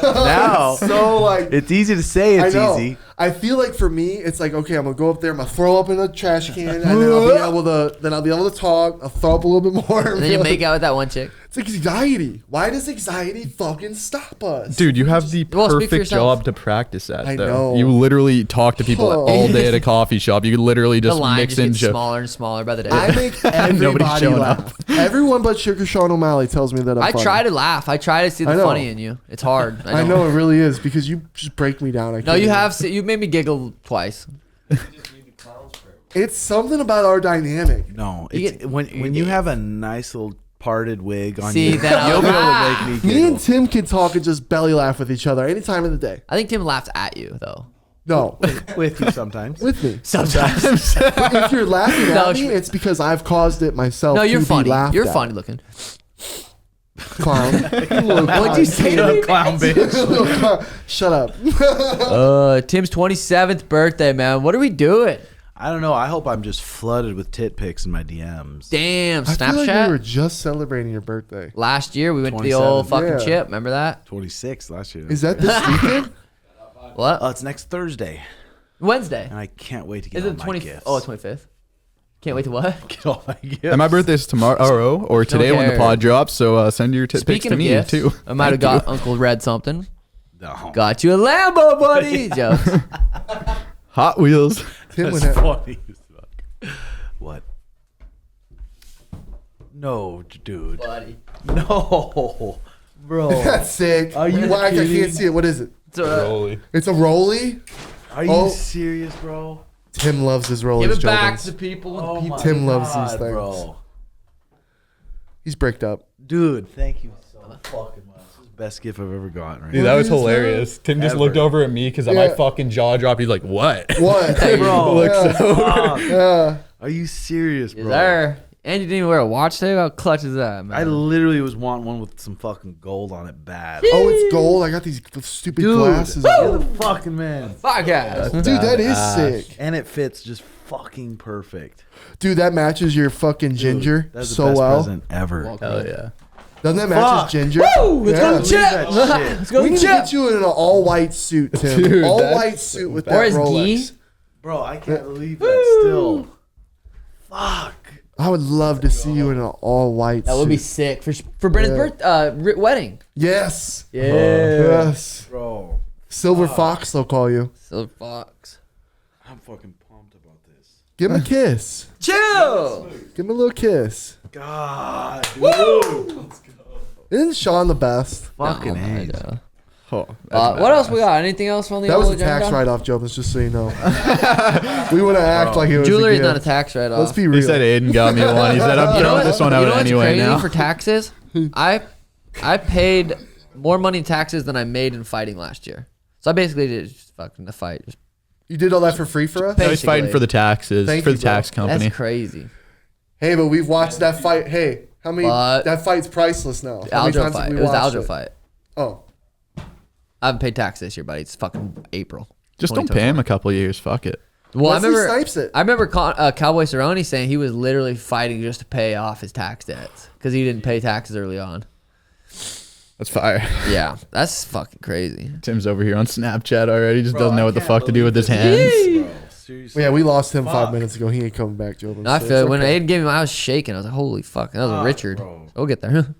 Speaker 1: now.
Speaker 3: So like
Speaker 1: It's easy to say it's
Speaker 3: I know.
Speaker 1: easy.
Speaker 3: I feel like for me, it's like okay, I'm gonna go up there, I'm gonna throw up in a trash can, and then I'll be able to talk. I'll throw up a little bit more.
Speaker 2: And then you make out with that one chick.
Speaker 3: It's anxiety. Why does anxiety fucking stop us?
Speaker 4: dude, you have the
Speaker 2: Well, speak for
Speaker 4: perfect
Speaker 2: yourself.
Speaker 4: job to practice at.
Speaker 3: I
Speaker 4: though.
Speaker 3: know.
Speaker 4: You literally talk to people
Speaker 3: Oh.
Speaker 4: all day at a coffee shop. You could literally
Speaker 2: The
Speaker 4: just
Speaker 2: line
Speaker 4: mix
Speaker 2: just
Speaker 4: in
Speaker 2: gets
Speaker 4: jokes.
Speaker 2: smaller and smaller by the day.
Speaker 3: I make everybody
Speaker 4: showing
Speaker 3: laugh. Everyone but Sugar Sean O'Malley tells me that I'm
Speaker 2: I
Speaker 3: funny.
Speaker 2: try to laugh. I try to see
Speaker 3: I
Speaker 2: the
Speaker 3: know.
Speaker 2: funny in you. It's hard.
Speaker 3: I know it really is because you just break me down. I
Speaker 2: No,
Speaker 3: can't
Speaker 2: you
Speaker 3: even-
Speaker 2: have. You made me giggle twice.
Speaker 3: It's something about our dynamic.
Speaker 1: No,
Speaker 2: You
Speaker 1: it's,
Speaker 2: get-
Speaker 1: when you have a nice little parted wig on
Speaker 2: See,
Speaker 1: you,
Speaker 2: then I'll
Speaker 1: you'll be able to
Speaker 2: laugh.
Speaker 1: make me
Speaker 3: Me
Speaker 1: giggle.
Speaker 3: and Tim can talk and just belly laugh with each other any time of the day.
Speaker 2: I think Tim laughs at you though.
Speaker 3: No,
Speaker 1: with you sometimes.
Speaker 3: with me.
Speaker 2: Sometimes.
Speaker 3: But if you're laughing
Speaker 2: No,
Speaker 3: at me, it's because I've caused it myself.
Speaker 2: No, you're
Speaker 3: to
Speaker 2: funny.
Speaker 3: Be laughed
Speaker 2: You're
Speaker 3: at.
Speaker 2: funny looking.
Speaker 3: Clown.
Speaker 2: What'd you say?
Speaker 1: Clown bitch.
Speaker 3: Shut up.
Speaker 2: Tim's 27th birthday, man. What are we doing?
Speaker 1: I don't know. I hope I'm just flooded with tit pics in my DMs.
Speaker 2: Damn,
Speaker 3: I feel like
Speaker 2: Snapchat.
Speaker 3: we were just celebrating your birthday.
Speaker 2: Last year we went to the old
Speaker 1: 27.
Speaker 2: fucking
Speaker 3: Yeah.
Speaker 2: chip. Remember that?
Speaker 1: 26 last year.
Speaker 3: Is that this weekend?
Speaker 2: What?
Speaker 1: It's next Thursday,
Speaker 2: Wednesday.
Speaker 1: and I can't wait to get
Speaker 2: Is
Speaker 1: all
Speaker 2: it
Speaker 1: my
Speaker 2: 20?
Speaker 1: gifts.
Speaker 2: Oh, it's 25th. Can't wait to what?
Speaker 1: Get all my gifts.
Speaker 4: And my birthday's tomorrow or today when the
Speaker 2: care.
Speaker 4: pod drops. So send your tit pics
Speaker 2: Speaking
Speaker 4: to
Speaker 2: of
Speaker 4: me
Speaker 2: gifts,
Speaker 4: too.
Speaker 2: I might have
Speaker 4: Thank
Speaker 2: got Uncle Red something.
Speaker 1: No.
Speaker 2: Got you a Lambo, buddy. Jokes.
Speaker 4: you. Hot Wheels.
Speaker 3: Tim would
Speaker 1: That's
Speaker 3: have,
Speaker 1: funny as fuck. What? No, dude.
Speaker 2: buddy.
Speaker 1: No, bro.
Speaker 3: that's sick.
Speaker 1: Are you
Speaker 3: Why, I
Speaker 1: kidding?
Speaker 3: can't see it. What is it?
Speaker 2: So,
Speaker 3: It's a Rolly.
Speaker 1: Are you
Speaker 3: Oh.
Speaker 1: serious, bro?
Speaker 3: Tim loves his Rollies.
Speaker 2: give it back
Speaker 3: Jovens.
Speaker 2: to people.
Speaker 1: Oh
Speaker 2: And people.
Speaker 1: my
Speaker 3: Tim loves
Speaker 1: God,
Speaker 3: these things.
Speaker 1: bro.
Speaker 3: He's bricked up.
Speaker 1: Dude, thank you so fucking much. This is the best gift I've ever gotten. Right
Speaker 4: Dude,
Speaker 1: now.
Speaker 4: that was
Speaker 3: is that?
Speaker 4: hilarious. Tim just
Speaker 1: Ever.
Speaker 4: looked over at me because
Speaker 3: Yeah.
Speaker 4: my fucking jaw dropped. He's like, "What?"
Speaker 3: What?
Speaker 1: Bro,
Speaker 3: Yeah.
Speaker 1: fuck.
Speaker 3: Yeah.
Speaker 1: Are you serious, bro?
Speaker 2: Is there? And you didn't even wear a watch today? How clutch is that, man?
Speaker 1: I literally was wanting one with some fucking gold on it bad.
Speaker 3: Oh, it's gold. I got these stupid
Speaker 1: Dude,
Speaker 3: glasses.
Speaker 1: you're the fucking man.
Speaker 2: Podcast.
Speaker 3: Dude, that is sick.
Speaker 1: And it fits just fucking perfect.
Speaker 3: Dude, that matches your fucking ginger
Speaker 1: That's the
Speaker 3: so
Speaker 1: best
Speaker 3: well.
Speaker 1: present ever.
Speaker 4: Hell yeah.
Speaker 3: Doesn't that match
Speaker 1: Fuck.
Speaker 3: his ginger?
Speaker 2: Woo! Let's go to the chip.
Speaker 1: That shit.
Speaker 2: Let's go
Speaker 3: We
Speaker 2: to
Speaker 3: need
Speaker 2: the
Speaker 3: to
Speaker 2: chip.
Speaker 3: get you in an all-white suit, Tim.
Speaker 4: Dude,
Speaker 3: All-white suit with
Speaker 2: Or
Speaker 3: that
Speaker 2: his
Speaker 3: Rolex.
Speaker 2: gi.
Speaker 1: Bro, I can't believe that still. Fuck.
Speaker 3: I would love to see you in an all-white
Speaker 2: That
Speaker 3: suit.
Speaker 2: would be sick for Brendan's wedding.
Speaker 3: Yes.
Speaker 2: Yeah.
Speaker 3: Yes.
Speaker 1: Bro,
Speaker 3: Silver Fox, they'll call you.
Speaker 2: Silver Fox.
Speaker 1: I'm fucking pumped about this.
Speaker 3: Give him a kiss.
Speaker 2: Chill.
Speaker 3: Give him a little kiss.
Speaker 1: God, dude.
Speaker 3: Isn't Sean the best?
Speaker 1: Fucking A.
Speaker 4: Oh,
Speaker 2: What else we got? Anything else on the
Speaker 3: That was
Speaker 2: old
Speaker 3: a tax
Speaker 2: agenda?
Speaker 3: write-off, Jovens, just so you know. We want to act like it was
Speaker 2: Jewelry
Speaker 3: a
Speaker 2: is
Speaker 3: gift.
Speaker 2: not a tax write-off.
Speaker 3: Let's be
Speaker 4: He
Speaker 3: real.
Speaker 4: said Aiden got me one. He said, "I'm
Speaker 2: You know
Speaker 4: throwing
Speaker 2: what-
Speaker 4: this one
Speaker 2: you
Speaker 4: out
Speaker 2: know what's
Speaker 4: anyway
Speaker 2: crazy
Speaker 4: now."
Speaker 2: for taxes? I paid more money in taxes than I made in fighting last year. So I basically did just fucking the fight. Just,
Speaker 3: You did all that for free for us?
Speaker 2: Pay-
Speaker 4: No, he's fighting
Speaker 2: basically.
Speaker 4: for the taxes
Speaker 3: Thank
Speaker 4: for
Speaker 3: you,
Speaker 4: the tax
Speaker 3: bro.
Speaker 4: company.
Speaker 2: that's crazy.
Speaker 3: Hey, but we've watched that fight. Hey, how many?
Speaker 2: But-
Speaker 3: That fight's priceless now. How many
Speaker 2: Aljo
Speaker 3: times have
Speaker 2: fight.
Speaker 3: we
Speaker 2: It was the
Speaker 3: watched
Speaker 2: Aljo fight.
Speaker 3: Oh,
Speaker 2: I haven't paid tax this year, buddy. It's fucking April.
Speaker 4: Just don't pay him a couple years. Fuck it.
Speaker 2: Well, I
Speaker 3: Wesley
Speaker 2: remember.
Speaker 3: Snipes it.
Speaker 2: I remember Cowboy Cerrone saying he was literally fighting just to pay off his tax debts because he didn't pay taxes early on.
Speaker 4: That's fire.
Speaker 2: Yeah, that's fucking crazy.
Speaker 4: Tim's over here on Snapchat already. Just
Speaker 1: Bro,
Speaker 4: doesn't know
Speaker 1: I
Speaker 4: what the
Speaker 1: can't
Speaker 4: fuck to do with his
Speaker 1: believe
Speaker 4: hands.
Speaker 1: this, bro. Seriously.
Speaker 3: yeah, we lost him 5
Speaker 1: Fuck.
Speaker 3: minutes ago. He ain't coming back, Jovens.
Speaker 2: I
Speaker 3: so
Speaker 2: feel
Speaker 3: it's
Speaker 2: when
Speaker 3: okay.
Speaker 2: Aiden gave me, I was shaking. I was like, "Holy fuck!" That was
Speaker 1: Fuck,
Speaker 2: Richard.
Speaker 1: bro.
Speaker 2: We'll get there.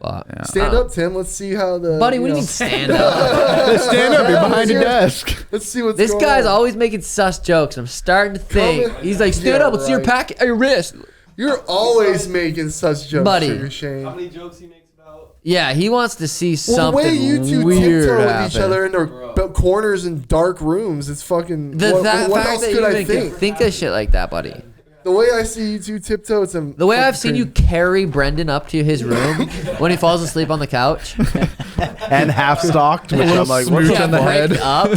Speaker 2: But,
Speaker 3: Stand up, Tim. Let's see how the
Speaker 2: buddy. What do you
Speaker 3: know,
Speaker 2: mean stand up?
Speaker 4: Stand up. You're behind a desk.
Speaker 3: Let's see what's
Speaker 2: This
Speaker 3: going
Speaker 2: guy's
Speaker 3: on.
Speaker 2: always making sus jokes. I'm starting to think.
Speaker 3: Comment-
Speaker 2: He's like, "Stand
Speaker 3: Yeah,
Speaker 2: up. Let's see your
Speaker 3: right.
Speaker 2: your wrist."
Speaker 3: You're always making such jokes,
Speaker 2: Buddy.
Speaker 3: Sugar Shane.
Speaker 6: How many jokes he makes about?
Speaker 2: Yeah, he wants to see
Speaker 3: Well, the
Speaker 2: something
Speaker 3: way you two
Speaker 2: weird
Speaker 3: tiptoe with
Speaker 2: happen.
Speaker 3: each other in their corners and dark rooms, it's fucking.
Speaker 2: The
Speaker 3: what
Speaker 2: fact
Speaker 3: else
Speaker 2: that
Speaker 3: could
Speaker 2: you
Speaker 3: I
Speaker 2: even can
Speaker 3: think?
Speaker 2: think of shit like that, buddy.
Speaker 3: The way I see you two tiptoe, it's
Speaker 2: The way I've seen you carry Brendan up to his room when he falls asleep on the couch.
Speaker 1: And half stocked, which I'm like, what
Speaker 4: smooch
Speaker 1: the
Speaker 4: on the
Speaker 1: fuck?
Speaker 4: head.
Speaker 2: Break up.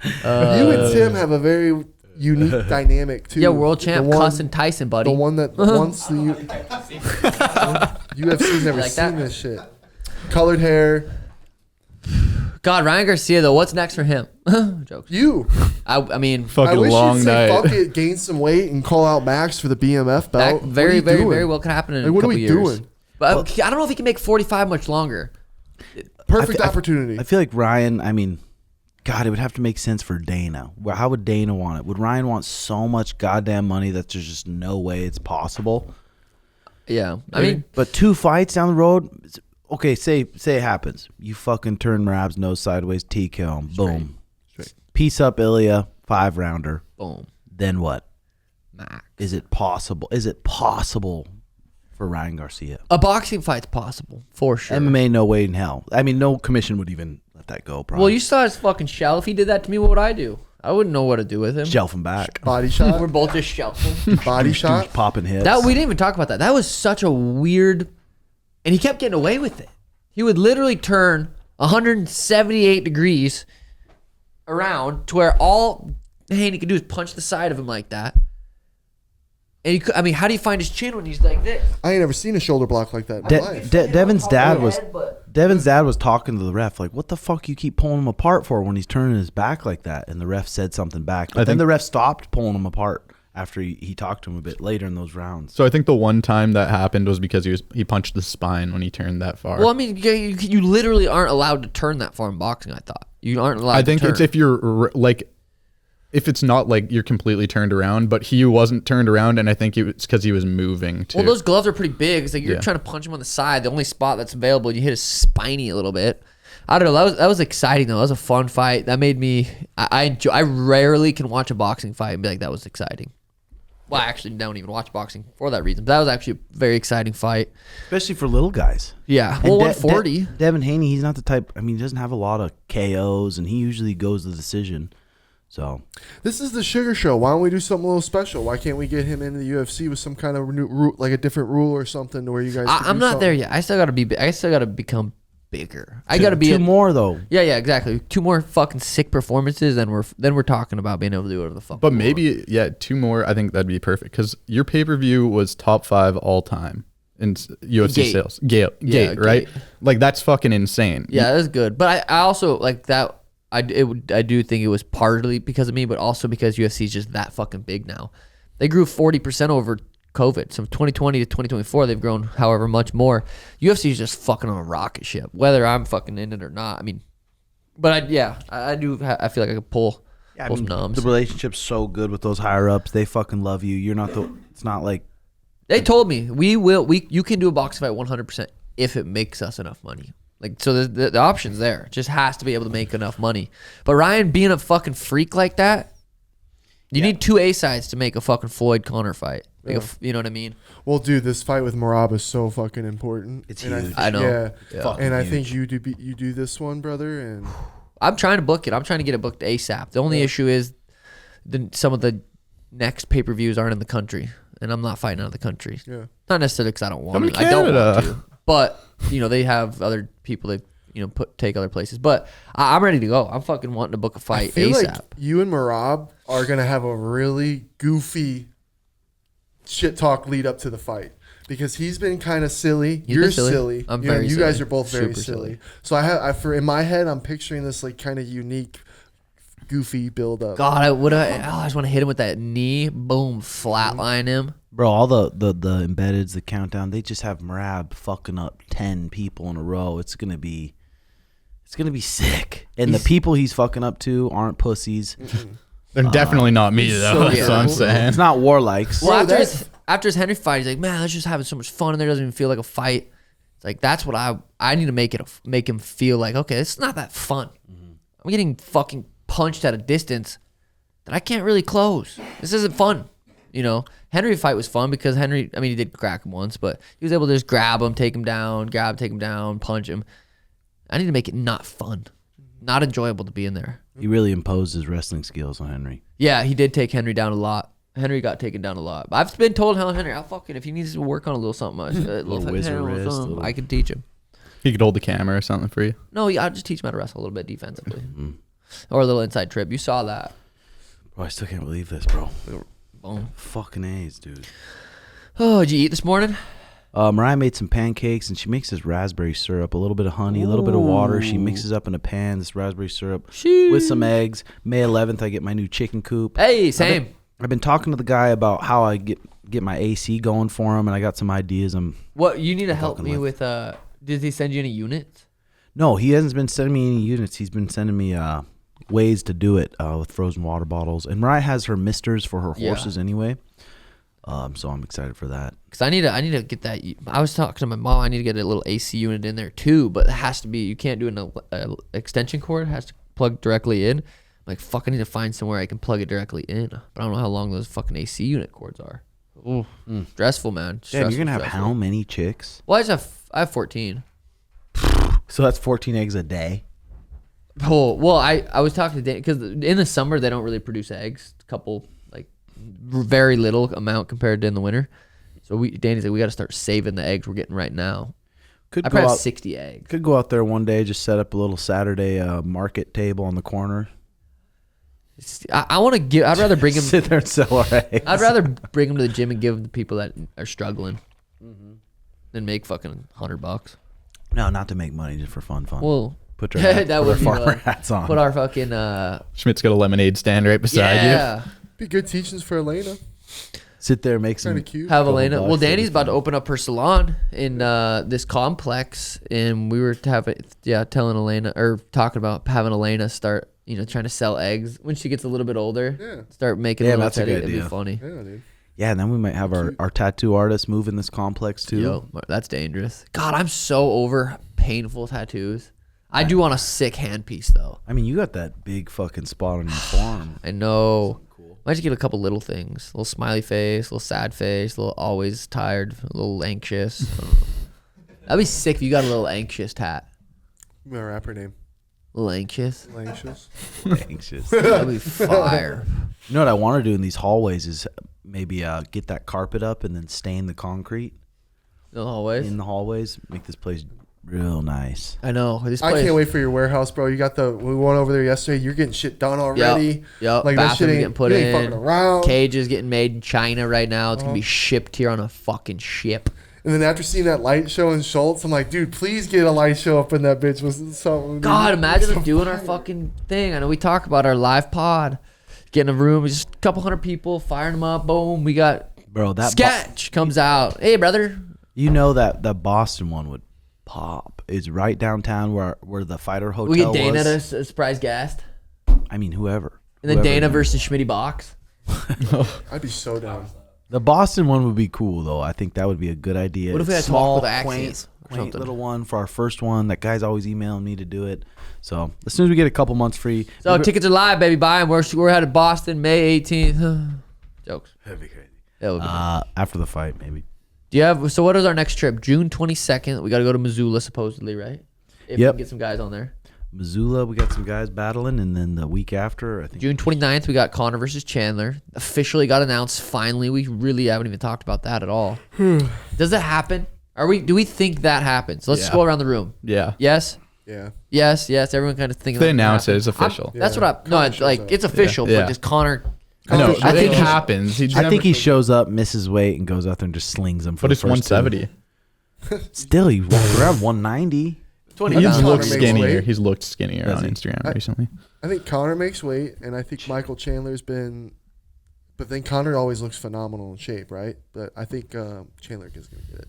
Speaker 3: You and Tim have a very unique dynamic too.
Speaker 2: Yeah, world champ
Speaker 3: The one-
Speaker 2: cussing Tyson, buddy.
Speaker 3: The one that wants the UFC's never
Speaker 2: like
Speaker 3: seen
Speaker 2: that?
Speaker 3: this shit. Colored hair.
Speaker 2: God, Ryan Garcia though, what's next for him? Jokes.
Speaker 3: You.
Speaker 2: I mean,
Speaker 3: I
Speaker 4: Fucking
Speaker 3: wish
Speaker 4: long
Speaker 3: you'd say
Speaker 4: night.
Speaker 3: fuck it, gain some weight, and call out Max for the BMF
Speaker 2: that
Speaker 3: belt.
Speaker 2: very,
Speaker 3: What are you doing?
Speaker 2: very well could happen in
Speaker 3: Like,
Speaker 2: a
Speaker 3: what are
Speaker 2: couple
Speaker 3: we
Speaker 2: years.
Speaker 3: doing?
Speaker 2: But I don't know if he can make 45 much longer.
Speaker 3: Perfect
Speaker 1: I
Speaker 3: opportunity.
Speaker 1: I feel like Ryan, I mean, God, it would have to make sense for Dana. How would Dana want it? Would Ryan want so much goddamn money that there's just no way it's possible?
Speaker 2: Yeah, I mean,
Speaker 1: But 2 fights down the road, okay, say it happens. You fucking turn Merab's nose sideways, T-kill him, boom. Piece up Ilya, 5-rounder.
Speaker 2: boom,
Speaker 1: Then what?
Speaker 2: max.
Speaker 1: Is it possible? Is it possible for Ryan Garcia?
Speaker 2: A boxing fight's possible for sure.
Speaker 1: MMA, no way in hell. I mean, no commission would even let that go, probably.
Speaker 2: Well, you saw his fucking shell. If he did that to me, what would I do? I wouldn't know what to do with him.
Speaker 1: shelf him back.
Speaker 3: Body shot.
Speaker 2: We're both just shelving.
Speaker 3: Body shot.
Speaker 1: Popping hits.
Speaker 2: That we didn't even talk about that. That was such a weird, and he kept getting away with it. He would literally turn 178 degrees around to where all Haney could do is punch the side of him like that. And he could, I mean, how do you find his chin when he's like this?
Speaker 3: I ain't never seen a shoulder block like that in my life.
Speaker 1: Devin's dad was talking to the ref like, "What the fuck you keep pulling him apart for when he's turning his back like that?" And the ref said something back, but then the ref stopped pulling him apart after he talked to him a bit later in those rounds.
Speaker 4: So I think the one time that happened was because he punched the spine when he turned that far.
Speaker 2: Well, I mean, you literally aren't allowed to turn that far in boxing. I thought you aren't allowed.
Speaker 4: I think
Speaker 2: to turn.
Speaker 4: it's if you're like. If it's not like you're completely turned around, but he wasn't turned around, and I think it's because he was moving too.
Speaker 2: Well, those gloves are pretty big. It's like you're trying to punch him on the side. The only spot that's available, you hit his spiny a little bit. I don't know. That was exciting though. That was a fun fight. That made me. I rarely can watch a boxing fight and be like, that was exciting. Well, I actually don't even watch boxing for that reason. But that was actually a very exciting fight,
Speaker 1: especially for little guys.
Speaker 2: Yeah. Well, 140.
Speaker 1: Devin Haney, he's not the type. I mean, he doesn't have a lot of KOs, and he usually goes the decision. So
Speaker 3: this is the Sugar Show. Why don't we do something a little special? Why can't we get him into the UFC with some kind of new like a different rule or something to where you guys?
Speaker 2: I'm not there yet. I still gotta be. I still gotta become bigger. I gotta be
Speaker 1: two more though.
Speaker 2: Yeah, exactly. 2 more fucking sick performances, then we're talking about being able to do whatever the fuck.
Speaker 4: But maybe 2 more. I think that'd be perfect because your pay-per-view was top 5 all time in UFC sales. Gate, right? Like that's fucking insane.
Speaker 2: Yeah, that's good. But I also like that. I do think it was partly because of me, but also because UFC is just that fucking big now. They grew 40% over COVID. So from 2020 to 2024, they've grown however much more. UFC is just fucking on a rocket ship, whether I'm fucking in it or not. I mean, but I feel like I could pull some numbs.
Speaker 1: The relationship's so good with those higher ups. They fucking love you. You're not it's not like.
Speaker 2: They told me you can do a box fight 100% if it makes us enough money. Like, so the option's there. It just has to be able to make enough money. But Ryan being a fucking freak like that, you need 2 A-sides to make a fucking Floyd-Conor fight. Like you know what I mean?
Speaker 3: Well, dude, this fight with Merab is so fucking important.
Speaker 1: It's huge.
Speaker 2: I know.
Speaker 3: Yeah. And I think you do this one, brother. And
Speaker 2: I'm trying to book it. I'm trying to get it booked ASAP. The only issue is some of the next pay-per-views aren't in the country. And I'm not fighting out of the country. Yeah. Not necessarily because I don't want to. I don't want to. But, they have other people that, take other places. But I'm ready to go. I'm fucking wanting to book a fight ASAP.
Speaker 3: Like you and Merab are going to have a really goofy shit talk lead up to the fight. Because he's been kind of silly. You're silly.
Speaker 2: I'm very silly.
Speaker 3: You guys are both very
Speaker 2: Super
Speaker 3: silly. So in my head, I'm picturing this like kind of unique, goofy build up.
Speaker 2: God, I just want to hit him with that knee. Boom, flatline him.
Speaker 1: Bro, all the embeddeds, the countdown, they just have Merab fucking up 10 people in a row. It's gonna be sick. And the people he's fucking up to aren't pussies.
Speaker 4: They're definitely not me though. That's what I'm saying.
Speaker 1: It's not Warlikes.
Speaker 2: Well, after his Henry fight, he's like, man, let's just having so much fun in there. Doesn't even feel like a fight. It's like that's what I need to make him feel like. Okay, it's not that fun. I'm getting fucking punched at a distance that I can't really close. This isn't fun. Henry fight was fun because Henry, he did crack him once, but he was able to just grab him, take him down, punch him. I need to make it not fun, not enjoyable to be in there.
Speaker 1: He really imposed his wrestling skills on Henry.
Speaker 2: Yeah, he did take Henry down a lot. Henry got taken down a lot. I've been told Henry, if he needs to work on a little something, a little wizard wrist, I can teach him.
Speaker 4: He could hold the camera or something for you.
Speaker 2: No, I'll just teach him how to wrestle a little bit defensively. Or a little inside trip. You saw that.
Speaker 1: Bro, I still can't believe this, bro.
Speaker 2: Boom.
Speaker 1: Fucking A's, dude.
Speaker 2: Oh, did you eat this morning?
Speaker 1: Mariah made some pancakes, and she makes this raspberry syrup, a little bit of honey, a little bit of water. She mixes up in a pan this raspberry syrup with some eggs. May 11th, I get my new chicken coop.
Speaker 2: Hey, same.
Speaker 1: I've been talking to the guy about how I get my AC going for him, and I got some ideas.
Speaker 2: What you need to help me with? Did he send you any units?
Speaker 1: No, he hasn't been sending me any units. He's been sending me ways to do it with frozen water bottles. And Mariah has her misters for her horses anyway. So I'm excited for that.
Speaker 2: Because I need to get that. I was talking to my mom. I need to get a little AC unit in there too, but it has to be. You can't do an extension cord. It has to plug directly in. Like, fuck, I need to find somewhere I can plug it directly in. But I don't know how long those fucking AC unit cords are. Ooh, stressful, man.
Speaker 1: Damn, you're gonna have how many chicks?
Speaker 2: Well, I have 14.
Speaker 1: So that's 14 eggs a day.
Speaker 2: Oh, well, I was talking to Dan because in the summer they don't really produce eggs. A couple, like, very little amount compared to in the winter. So Danny's like, we got to start saving the eggs we're getting right now. I probably have 60 eggs.
Speaker 1: Could go out there one day, just set up a little Saturday market table on the corner.
Speaker 2: I want to give. I'd rather bring him.
Speaker 1: Sit there and sell our eggs.
Speaker 2: I'd rather bring him to the gym and give him to people that are struggling than make fucking $100.
Speaker 1: No, not to make money, just for fun.
Speaker 2: Well,
Speaker 1: put our, put our farmer hats on.
Speaker 2: Put our fucking.
Speaker 4: Schmidt's got a lemonade stand right beside you.
Speaker 3: Be good teachings for Elena.
Speaker 1: Sit there, make some.
Speaker 3: Cute.
Speaker 2: Have Elena. Well, Danny's about to open up her salon in this complex, and we were telling Elena or talking about having Elena start, trying to sell eggs when she gets a little bit older.
Speaker 3: Yeah.
Speaker 2: Start making.
Speaker 1: Yeah, that's a good
Speaker 2: It'd
Speaker 1: idea.
Speaker 2: be funny.
Speaker 3: Yeah, dude.
Speaker 1: Yeah, and then we might have our tattoo artist move in this complex too.
Speaker 2: Yo, that's dangerous. God, I'm so over painful tattoos. I do want a sick handpiece though.
Speaker 1: I mean, you got that big fucking spot on your forearm.
Speaker 2: I know. Might just get a couple little things. A little smiley face, a little sad face, a little always tired, a little anxious. That'd be sick if you got a little anxious tat.
Speaker 3: My rapper name.
Speaker 2: A little anxious.
Speaker 3: Anxious.
Speaker 1: Anxious.
Speaker 2: That'd be fire.
Speaker 1: You know what I want to do in these hallways is maybe get that carpet up and then stain the concrete
Speaker 2: No hallways.
Speaker 1: in the hallways. Make this place real nice.
Speaker 2: I know. This
Speaker 3: I
Speaker 2: place,
Speaker 3: can't wait for your warehouse, bro. You got we went over there yesterday. You're getting shit done already.
Speaker 2: Yep.
Speaker 3: Like that shit
Speaker 2: Bathroom
Speaker 3: ain't
Speaker 2: getting put
Speaker 3: you ain't
Speaker 2: in.
Speaker 3: fucking around.
Speaker 2: Cages getting made in China right now. It's gonna be shipped here on a fucking ship.
Speaker 3: And then after seeing that light show in Schulz, I'm like, dude, please get a light show up in that bitch. Was something?
Speaker 2: God, imagine us doing our fucking thing. I know we talk about our live pod. Getting a room, just a couple hundred people, firing them up. Boom, we got
Speaker 1: Bro, that
Speaker 2: sketch comes out. Hey, brother.
Speaker 1: you know that the Boston one would pop. It's right downtown where the Fighter Hotel
Speaker 2: We get Dana
Speaker 1: was.
Speaker 2: to a surprise guest.
Speaker 1: I mean, whoever.
Speaker 2: And then
Speaker 1: Whoever.
Speaker 2: Dana versus Schmitty box.
Speaker 3: I'd be so down.
Speaker 1: The Boston one would be cool, though. I think that would be a good idea.
Speaker 2: What if we
Speaker 1: It's
Speaker 2: had to talk with
Speaker 1: quaint,
Speaker 2: accents or
Speaker 1: quaint
Speaker 2: something?
Speaker 1: little one for our first one. That guy's always emailing me to do it. So as soon as we get a couple months free.
Speaker 2: So tickets are live, baby. Buy them. We're out of Boston, May 18th. Jokes.
Speaker 1: That'd be crazy.
Speaker 2: That would be
Speaker 1: After the fight, maybe.
Speaker 2: Do you have? So what is our next trip? June 22nd. We got to go to Missoula, supposedly, right? If we
Speaker 1: Yep.
Speaker 2: can get some guys on there.
Speaker 1: Missoula, we got some guys battling, and then the week after, I think.
Speaker 2: June 29th, we got Connor versus Chandler. Officially got announced. Finally, we really haven't even talked about that at all. Does it happen? Do we think that happens? Let's just go around the room.
Speaker 4: Yeah.
Speaker 2: Yes.
Speaker 3: Yeah.
Speaker 2: Yes. Everyone kind of thinking.
Speaker 4: They announce it. It's official.
Speaker 2: That's what I. No, it's like it's official.
Speaker 4: Yeah.
Speaker 2: But does Connor?
Speaker 4: No,
Speaker 1: I think
Speaker 4: it
Speaker 1: he-
Speaker 4: happens.
Speaker 1: I think he shows up, misses weight, and goes out there and just slings them for
Speaker 4: But
Speaker 1: the
Speaker 4: it's
Speaker 1: first two.
Speaker 4: 170.
Speaker 1: Still, he walked around 190.
Speaker 2: 20
Speaker 4: He's
Speaker 2: pounds.
Speaker 4: looked
Speaker 3: makes
Speaker 4: skinnier.
Speaker 3: weight.
Speaker 4: He's looked skinnier
Speaker 1: Does
Speaker 4: on
Speaker 1: he?
Speaker 4: Instagram recently.
Speaker 3: I think Connor makes weight, and I think Michael Chandler's been. But then Connor always looks phenomenal in shape, right? But I think Chandler is going to get it.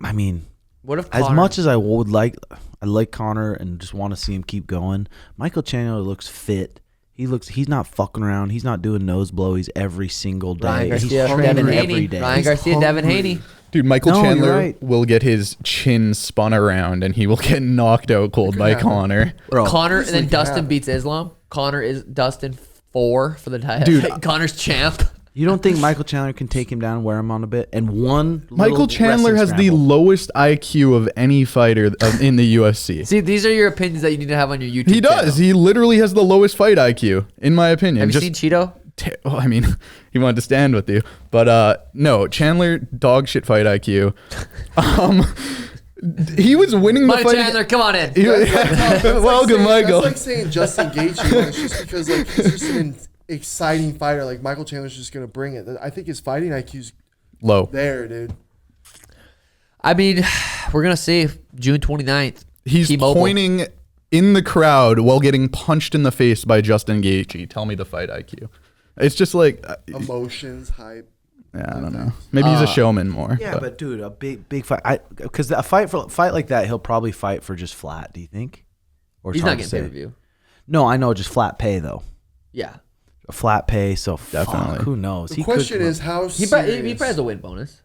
Speaker 1: I mean,
Speaker 2: What if
Speaker 1: as
Speaker 2: Connor,
Speaker 1: much as I like Connor and just want to see him keep going. Michael Chandler looks fit. He's not fucking around. He's not doing nose blowies every single day.
Speaker 2: Ryan
Speaker 1: He's
Speaker 2: Garcia,
Speaker 1: hungry
Speaker 2: Devin
Speaker 1: every
Speaker 2: Haney,
Speaker 1: day.
Speaker 2: Ryan
Speaker 3: He's
Speaker 2: Garcia, Devin
Speaker 3: hungry.
Speaker 2: Haney.
Speaker 4: Dude, Michael
Speaker 1: No, you're
Speaker 4: Chandler
Speaker 1: right.
Speaker 4: will get his chin spun around and he will get knocked out cold by
Speaker 3: happen.
Speaker 4: Connor.
Speaker 1: Bro,
Speaker 2: Connor and then
Speaker 3: Easily
Speaker 2: Dustin
Speaker 3: happen.
Speaker 2: beats Islam. Connor is Dustin 4 for the title.
Speaker 4: Dude,
Speaker 2: Connor's champ.
Speaker 1: you don't think Michael Chandler can take him down and wear him on a bit? And one
Speaker 4: Michael
Speaker 1: little
Speaker 4: Chandler
Speaker 1: wrestling
Speaker 4: has the
Speaker 1: scramble.
Speaker 4: lowest IQ of any fighter in the UFC.
Speaker 2: See, these are your opinions that you need to have on your YouTube.
Speaker 4: He does.
Speaker 2: channel.
Speaker 4: He literally has the lowest fight IQ, in my opinion.
Speaker 2: Have you seen Cheeto?
Speaker 4: Well, I mean, he wanted to stand with you, but no, Chandler dog shit fight IQ. He was winning the
Speaker 2: Mike
Speaker 4: fight.
Speaker 2: Chandler, come on in.
Speaker 4: Welcome, Michael.
Speaker 3: That's like saying Justin Gaethje. It's just because like he's just an exciting fighter. Like Michael Chandler's just going to bring it. I think his fighting IQ's
Speaker 4: Low.
Speaker 3: there, dude.
Speaker 2: I mean, we're gonna see June 29th.
Speaker 4: He's
Speaker 2: T-Mobile.
Speaker 4: pointing in the crowd while getting punched in the face by Justin Gaethje. Tell me the fight IQ. It's just like,
Speaker 3: Emotions, hype.
Speaker 4: yeah, I don't know. Maybe he's a showman more.
Speaker 1: Yeah, but dude, a big fight. Because a fight like that, he'll probably fight for just flat. Do you think? Or it's
Speaker 2: He's
Speaker 1: hard
Speaker 2: not
Speaker 1: to
Speaker 2: getting
Speaker 1: say.
Speaker 2: pay per view.
Speaker 1: No, I know, just flat pay though.
Speaker 2: Yeah,
Speaker 1: A flat pay, so
Speaker 4: Definitely.
Speaker 1: fuck, who knows?
Speaker 3: The
Speaker 1: He
Speaker 3: question
Speaker 1: could,
Speaker 3: is how
Speaker 2: he probably
Speaker 3: serious,
Speaker 2: has a win bonus.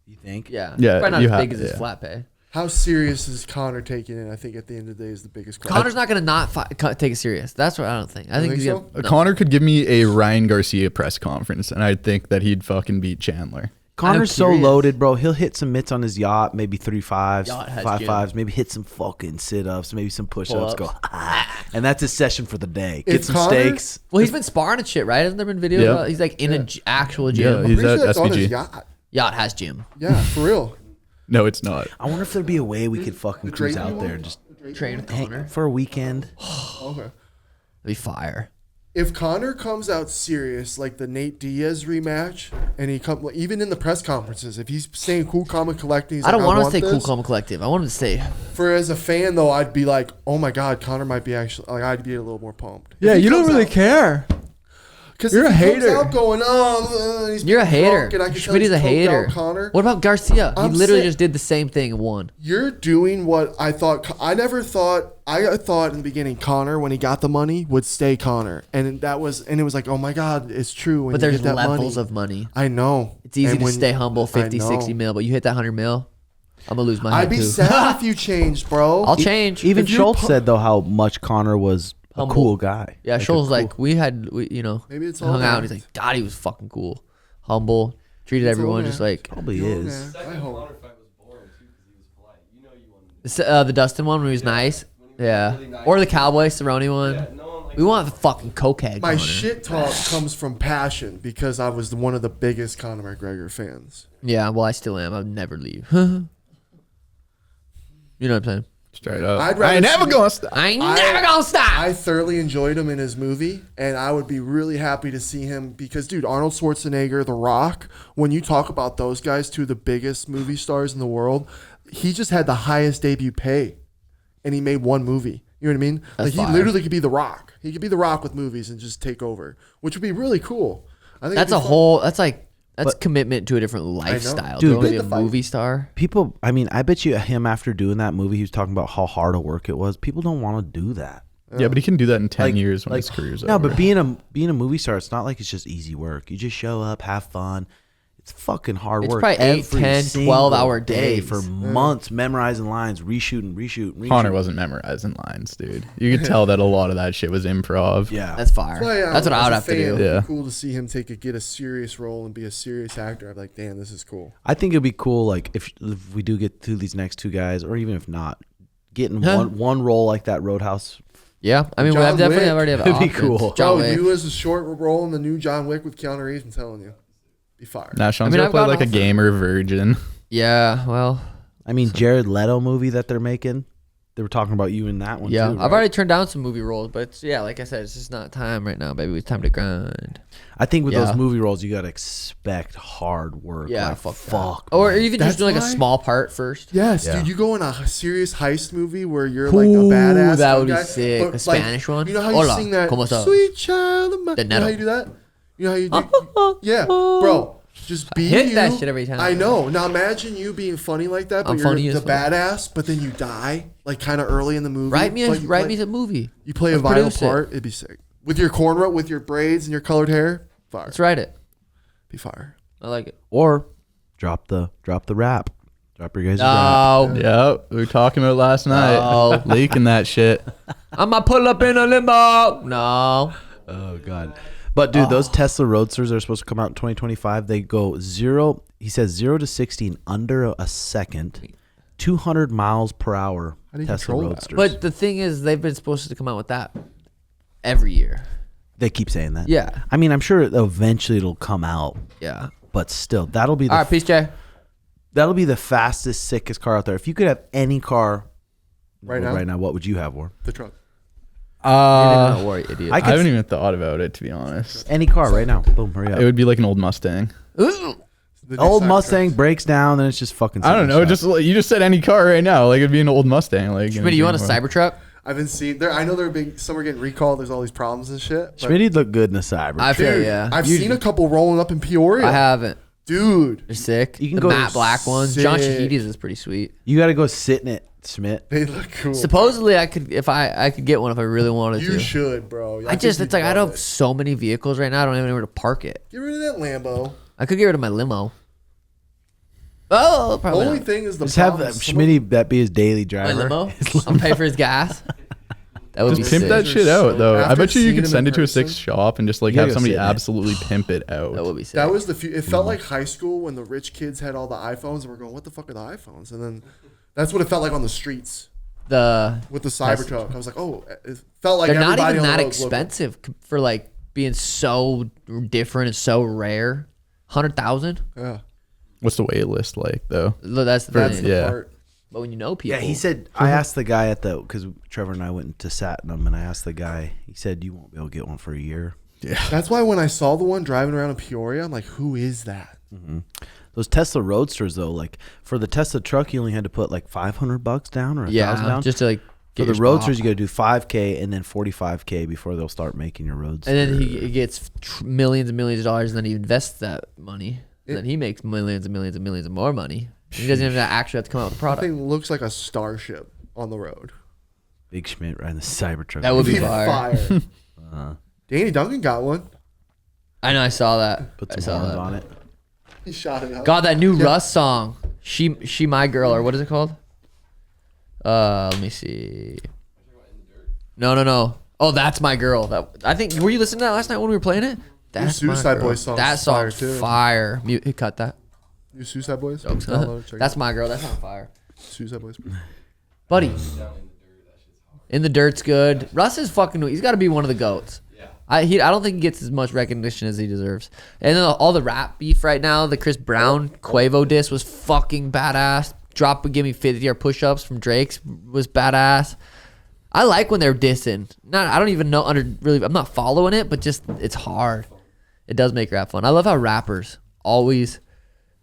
Speaker 1: you think?
Speaker 2: Yeah,
Speaker 4: Yeah,
Speaker 2: probably not
Speaker 4: you
Speaker 2: as
Speaker 4: have-
Speaker 2: big as his
Speaker 4: yeah.
Speaker 2: flat pay.
Speaker 3: how serious is Connor taking it? I think at the end of the day is the biggest question.
Speaker 2: Connor's not gonna not take it serious. That's what I don't think. I think
Speaker 3: think
Speaker 2: he's
Speaker 3: so?
Speaker 2: gonna. No.
Speaker 4: Connor could give me a Ryan Garcia press conference, and I'd think that he'd fucking beat Chandler.
Speaker 1: Connor's so
Speaker 2: curious.
Speaker 1: loaded, bro. He'll hit some mitts on his yacht, maybe 3-5s,
Speaker 2: Yacht has
Speaker 1: 5-5s,
Speaker 2: gym.
Speaker 1: maybe hit some fucking sit-ups, maybe some push-ups.
Speaker 2: Pull-ups.
Speaker 1: Go, and that's his session for the day. Get
Speaker 3: If
Speaker 1: some
Speaker 3: Connor-
Speaker 1: steaks.
Speaker 2: Well, he's been sparring and shit, right? Hasn't there been videos?
Speaker 4: Yeah.
Speaker 2: About, he's like in an actual
Speaker 4: Yeah,
Speaker 2: gym.
Speaker 4: he's
Speaker 3: Pretty
Speaker 4: at
Speaker 3: sure that's on his
Speaker 4: SVG.
Speaker 3: yacht.
Speaker 2: Yacht has gym.
Speaker 3: Yeah, for real.
Speaker 4: No, it's not.
Speaker 1: I wonder if there'd be a way we could fucking
Speaker 3: The
Speaker 1: cruise
Speaker 3: Drake
Speaker 1: out
Speaker 3: one?
Speaker 1: there and just
Speaker 2: Train with
Speaker 1: hang
Speaker 2: Connor.
Speaker 1: for a weekend.
Speaker 3: Okay.
Speaker 2: That'd be fire.
Speaker 3: If Conor comes out serious like the Nate Diaz rematch, and he come even in the press conferences, if he's staying cool, calm, and collecting,
Speaker 2: I don't want to stay
Speaker 3: this.
Speaker 2: cool, calm, and collective. I want him to stay.
Speaker 3: For as a fan though, I'd be like, oh my god, Conor might be actually like I'd be a little more pumped.
Speaker 5: Yeah, you don't really care.
Speaker 3: Because
Speaker 5: You're a hater.
Speaker 3: Out going, he's
Speaker 2: You're a hater.
Speaker 3: Schmitty's
Speaker 2: a hater. What about Garcia? He literally just did the same thing and won.
Speaker 3: You're doing what I thought. I thought in the beginning Conor, when he got the money, would stay Conor, and it was like, oh my god, it's true. When
Speaker 2: But
Speaker 3: you
Speaker 2: there's
Speaker 3: get that
Speaker 2: levels
Speaker 3: money.
Speaker 2: of money.
Speaker 3: I know.
Speaker 2: It's easy
Speaker 3: And
Speaker 2: to
Speaker 3: when-
Speaker 2: stay humble, 50,
Speaker 3: I know.
Speaker 2: 60 mil, but you hit that 100 mil, I'm gonna lose my head
Speaker 3: I'd be
Speaker 2: too.
Speaker 3: sad if you changed, bro.
Speaker 2: I'll change.
Speaker 1: Even
Speaker 3: If you're
Speaker 1: Schultz said though how much Conor was a
Speaker 2: Humble.
Speaker 1: cool guy.
Speaker 2: Yeah, Schultz was like, we
Speaker 3: Maybe it's all
Speaker 2: hung out.
Speaker 3: that.
Speaker 2: And he's like, God, he was fucking cool, humble, treated
Speaker 3: It's all
Speaker 2: everyone
Speaker 3: that.
Speaker 2: just like
Speaker 1: Probably is.
Speaker 3: I hope.
Speaker 2: the Dustin one when he was nice. Yeah, or the Cowboy Cerrone one. We want the fucking cokehead.
Speaker 3: My
Speaker 2: Conor.
Speaker 3: shit talk comes from passion because I was one of the biggest Conor McGregor fans.
Speaker 2: Yeah, well, I still am. I'll never leave. You know what I'm saying?
Speaker 4: Straight up.
Speaker 3: I'd rather
Speaker 4: I ain't never
Speaker 3: see-
Speaker 4: gonna stop.
Speaker 2: I ain't never gonna stop.
Speaker 3: I thoroughly enjoyed him in his movie, and I would be really happy to see him because, dude, Arnold Schwarzenegger, The Rock, when you talk about those guys, two of the biggest movie stars in the world, he just had the highest debut pay, and he made one movie. You know what I mean?
Speaker 2: That's
Speaker 3: Like, he
Speaker 2: fire.
Speaker 3: literally could be The Rock. He could be The Rock with movies and just take over, which would be really cool. I think
Speaker 2: That's
Speaker 3: it'd
Speaker 2: a
Speaker 3: be fun.
Speaker 2: whole. That's commitment to a different lifestyle.
Speaker 1: Dude,
Speaker 2: Dude, to be
Speaker 3: but-
Speaker 2: a
Speaker 3: the fight-
Speaker 2: movie star.
Speaker 1: People, I mean, I bet you him after doing that movie, he was talking about how hard a work it was. People don't want to do that.
Speaker 4: Yeah, but he can do that in 10
Speaker 1: Like-
Speaker 4: years when
Speaker 1: like-
Speaker 4: his career's
Speaker 1: No,
Speaker 4: over.
Speaker 1: but being a movie star, it's not like it's just easy work. You just show up, have fun. It's fucking hard
Speaker 2: It's
Speaker 1: work.
Speaker 2: probably 8,
Speaker 1: every
Speaker 2: 10,
Speaker 1: single
Speaker 2: 12-hour
Speaker 1: day
Speaker 2: days.
Speaker 1: for months, memorizing lines, reshooting.
Speaker 4: Connor wasn't memorizing lines, dude. You could tell that a lot of that shit was improv.
Speaker 1: Yeah,
Speaker 2: That's fire.
Speaker 3: Well, yeah,
Speaker 2: That's what I
Speaker 3: as
Speaker 2: would
Speaker 3: a
Speaker 2: have to
Speaker 3: fan,
Speaker 2: do.
Speaker 3: it'd be
Speaker 4: Yeah.
Speaker 3: cool to see him get a serious role and be a serious actor. I'm like, damn, this is cool.
Speaker 1: I think it'd be cool, like if we do get through these next two guys, or even if not, getting
Speaker 2: Huh.
Speaker 1: one role like that Roadhouse.
Speaker 2: Yeah, I mean, we
Speaker 3: John
Speaker 2: have definitely
Speaker 3: Wick.
Speaker 2: already have
Speaker 1: It'd be
Speaker 2: options.
Speaker 1: cool.
Speaker 2: John
Speaker 3: Bro,
Speaker 2: Wick.
Speaker 3: you as a short role in the new John Wick with Keanu Reeves, I'm telling you, be fire.
Speaker 4: Now Sean's
Speaker 2: I mean,
Speaker 4: gonna
Speaker 2: I've
Speaker 4: play
Speaker 2: gotten
Speaker 4: like a
Speaker 2: offered-
Speaker 4: gamer virgin.
Speaker 2: Yeah, well,
Speaker 1: I mean, Jared Leto movie that they're making. They were talking about you in that one.
Speaker 2: yeah.
Speaker 1: too,
Speaker 2: I've
Speaker 1: right?
Speaker 2: already turned down some movie roles, but it's, yeah, like I said, it's just not time right now, baby. It's time to grind.
Speaker 1: I think with
Speaker 2: Yeah.
Speaker 1: those movie roles, you gotta expect hard work.
Speaker 2: Yeah,
Speaker 1: like,
Speaker 2: fuck. Or even
Speaker 3: That's
Speaker 2: just doing like a
Speaker 3: why-
Speaker 2: small part first.
Speaker 3: Yes,
Speaker 1: Yeah.
Speaker 3: dude, you go in a serious heist movie where you're like a badass.
Speaker 2: that
Speaker 3: good
Speaker 2: would be
Speaker 3: guy,
Speaker 2: sick.
Speaker 3: but,
Speaker 2: A
Speaker 3: like,
Speaker 2: Spanish one?
Speaker 3: You know how you
Speaker 2: Hola,
Speaker 3: sing that
Speaker 2: ¿cómo estás?
Speaker 3: sweet child of mine?
Speaker 2: De
Speaker 3: You know how
Speaker 2: Nero.
Speaker 3: you do that? You know how you do? Yeah, bro. Just be
Speaker 2: hit
Speaker 3: you.
Speaker 2: that shit every time.
Speaker 3: I know. Now imagine you being funny like that, but
Speaker 2: I'm
Speaker 3: you're
Speaker 2: funny
Speaker 3: the
Speaker 2: as fuck.
Speaker 3: badass, but then you die like kind of early in the movie.
Speaker 2: Write me
Speaker 3: but you
Speaker 2: a
Speaker 3: play-
Speaker 2: movie.
Speaker 3: You play a
Speaker 2: Let's
Speaker 3: vital
Speaker 2: produce it.
Speaker 3: part. It'd be sick with your cornrow, with your braids and your colored hair. Fire.
Speaker 2: Let's write it.
Speaker 3: Be fire.
Speaker 2: I like it.
Speaker 1: Or drop the rap. Drop your guys' rap.
Speaker 2: No,
Speaker 4: Yeah, we were talking about it last night.
Speaker 2: No.
Speaker 4: Leaking that shit.
Speaker 2: I'ma pull up in a limo. No.
Speaker 1: Oh god. But dude, those Tesla Roadsters are supposed to come out in 2025. They go 0. He says 0 to 60 in under a second. 200 miles per hour.
Speaker 3: How do you
Speaker 1: Tesla
Speaker 3: control that?
Speaker 1: Roadsters.
Speaker 2: But the thing is, they've been supposed to come out with that every year.
Speaker 1: they keep saying that.
Speaker 2: Yeah.
Speaker 1: I mean, I'm sure eventually it'll come out,
Speaker 2: Yeah.
Speaker 1: but still, that'll be the
Speaker 2: All right, peace, Jay.
Speaker 1: that'll be the fastest, sickest car out there. If you could have any car
Speaker 3: Right now?
Speaker 1: what would you have, War?
Speaker 3: The truck.
Speaker 2: Don't worry, idiot.
Speaker 1: I
Speaker 4: I
Speaker 1: could
Speaker 4: haven't even thought about it, to be honest.
Speaker 1: any car right now. Boom, hurry up.
Speaker 4: It would be like an old Mustang.
Speaker 3: The new
Speaker 1: Old
Speaker 3: Cybertruck.
Speaker 1: Mustang breaks down, then it's just fucking.
Speaker 4: I don't know.
Speaker 1: shop.
Speaker 4: Just you just said any car right now. Like it'd be an old Mustang. Like
Speaker 2: Schmitty, you want a Cybertruck?
Speaker 3: I've been seeing there. I know they're being some are getting recalled. There's all these problems and shit. But
Speaker 1: Schmitty'd look good in a Cyber.
Speaker 2: I feel
Speaker 3: dude,
Speaker 2: yeah.
Speaker 3: I've seen a couple rolling up in Peoria.
Speaker 2: I haven't.
Speaker 3: Dude,
Speaker 2: They're sick.
Speaker 1: You can
Speaker 2: the
Speaker 1: go
Speaker 2: matte black ones. John
Speaker 3: sick.
Speaker 2: Shahidi's is pretty sweet.
Speaker 1: You got to go sit in it, Schmidt.
Speaker 3: they look cool.
Speaker 2: Supposedly, I could if I could get one if I really wanted
Speaker 3: You
Speaker 2: to.
Speaker 3: should, bro.
Speaker 2: I just it's like I have so many vehicles right now. I don't even know where to park it.
Speaker 3: Get rid of that Lambo.
Speaker 2: I could get rid of my limo. Oh,
Speaker 3: The
Speaker 2: probably
Speaker 3: only
Speaker 2: not.
Speaker 3: thing is the
Speaker 1: Just have
Speaker 3: problem.
Speaker 1: Schmitty that be his daily driver.
Speaker 2: My limo. I'll pay for his gas. That would be
Speaker 4: Just pimp
Speaker 2: sick.
Speaker 4: that shit
Speaker 3: So-
Speaker 4: out, though. I
Speaker 3: after
Speaker 4: bet you
Speaker 3: seeing
Speaker 4: could
Speaker 3: them
Speaker 4: send
Speaker 3: in
Speaker 4: it to a
Speaker 3: person-
Speaker 4: 6 shop and just like
Speaker 1: You
Speaker 4: have
Speaker 1: gotta go
Speaker 4: somebody
Speaker 1: sit in it.
Speaker 4: absolutely pimp it out.
Speaker 2: That would be sick.
Speaker 3: That was the. It felt like high school when the rich kids had all the iPhones and we're going, "What the fuck are the iPhones?" And then that's what it felt like on the streets
Speaker 2: the.
Speaker 3: with the Cybertruck. I was like, "Oh, it felt like
Speaker 2: They're not
Speaker 3: everybody
Speaker 2: even
Speaker 3: on the
Speaker 2: that
Speaker 3: roads looked-
Speaker 2: expensive for like being so different and so rare. 100,000.
Speaker 3: Yeah,
Speaker 4: What's the wait list like though?
Speaker 2: That's the
Speaker 3: that's
Speaker 2: thing.
Speaker 3: the
Speaker 4: Yeah.
Speaker 3: part.
Speaker 2: But when you know people,
Speaker 1: Yeah, he said. I asked the guy because Trevor and I went to Satnam, and I asked the guy. He said you won't be able to get one for a year.
Speaker 3: Yeah. That's why when I saw the one driving around in Peoria, I'm like, who is that?
Speaker 1: Mm-hmm. Those Tesla Roadsters, though, like for the Tesla truck, you only had to put like $500 down or $1,000 down.
Speaker 2: just to like
Speaker 1: for
Speaker 2: get
Speaker 1: the
Speaker 2: your
Speaker 1: Roadsters,
Speaker 2: spot.
Speaker 1: you got to do $5K and then $45K before they'll start making your roads.
Speaker 2: And then he gets millions and millions of dollars, and then he invests that money. And then he makes millions and millions and millions of more money. He doesn't even actually have to come out with a
Speaker 3: That
Speaker 2: product.
Speaker 3: thing looks like a starship on the road.
Speaker 1: Big Schmidt riding the Cybertruck.
Speaker 2: That would be fire.
Speaker 3: Danny Duncan got one.
Speaker 2: I know. I saw that.
Speaker 1: Put
Speaker 2: I
Speaker 1: some
Speaker 2: saw
Speaker 1: horns
Speaker 2: that.
Speaker 1: on it.
Speaker 3: He shot it up.
Speaker 2: God, that new Russ song. She My Girl, or what is it called? Let me see. No. Oh, That's My Girl. I think, were you listening to that last night when we were playing it? That's My
Speaker 3: Suicide
Speaker 2: Girl.
Speaker 3: Boys song.
Speaker 2: That
Speaker 3: Fire,
Speaker 2: song's
Speaker 3: too.
Speaker 2: fire. Mute, cut that.
Speaker 3: You Suicide Boys?
Speaker 2: Jokes.
Speaker 3: Download it, check it
Speaker 2: That's
Speaker 3: out.
Speaker 2: My Girl. That's on fire.
Speaker 3: Suicide Boys.
Speaker 2: Buddy. In the Dirt's good. Russ is fucking, he's got to be one of the GOATs. I don't think he gets as much recognition as he deserves. And then all the rap beef right now, the Chris Brown Quavo diss was fucking badass. Drop and Give Me 50 or push-ups from Drake's was badass. I like when they're dissing. I don't even know I'm not following it, but just it's hard. It does make rap fun. I love how rappers always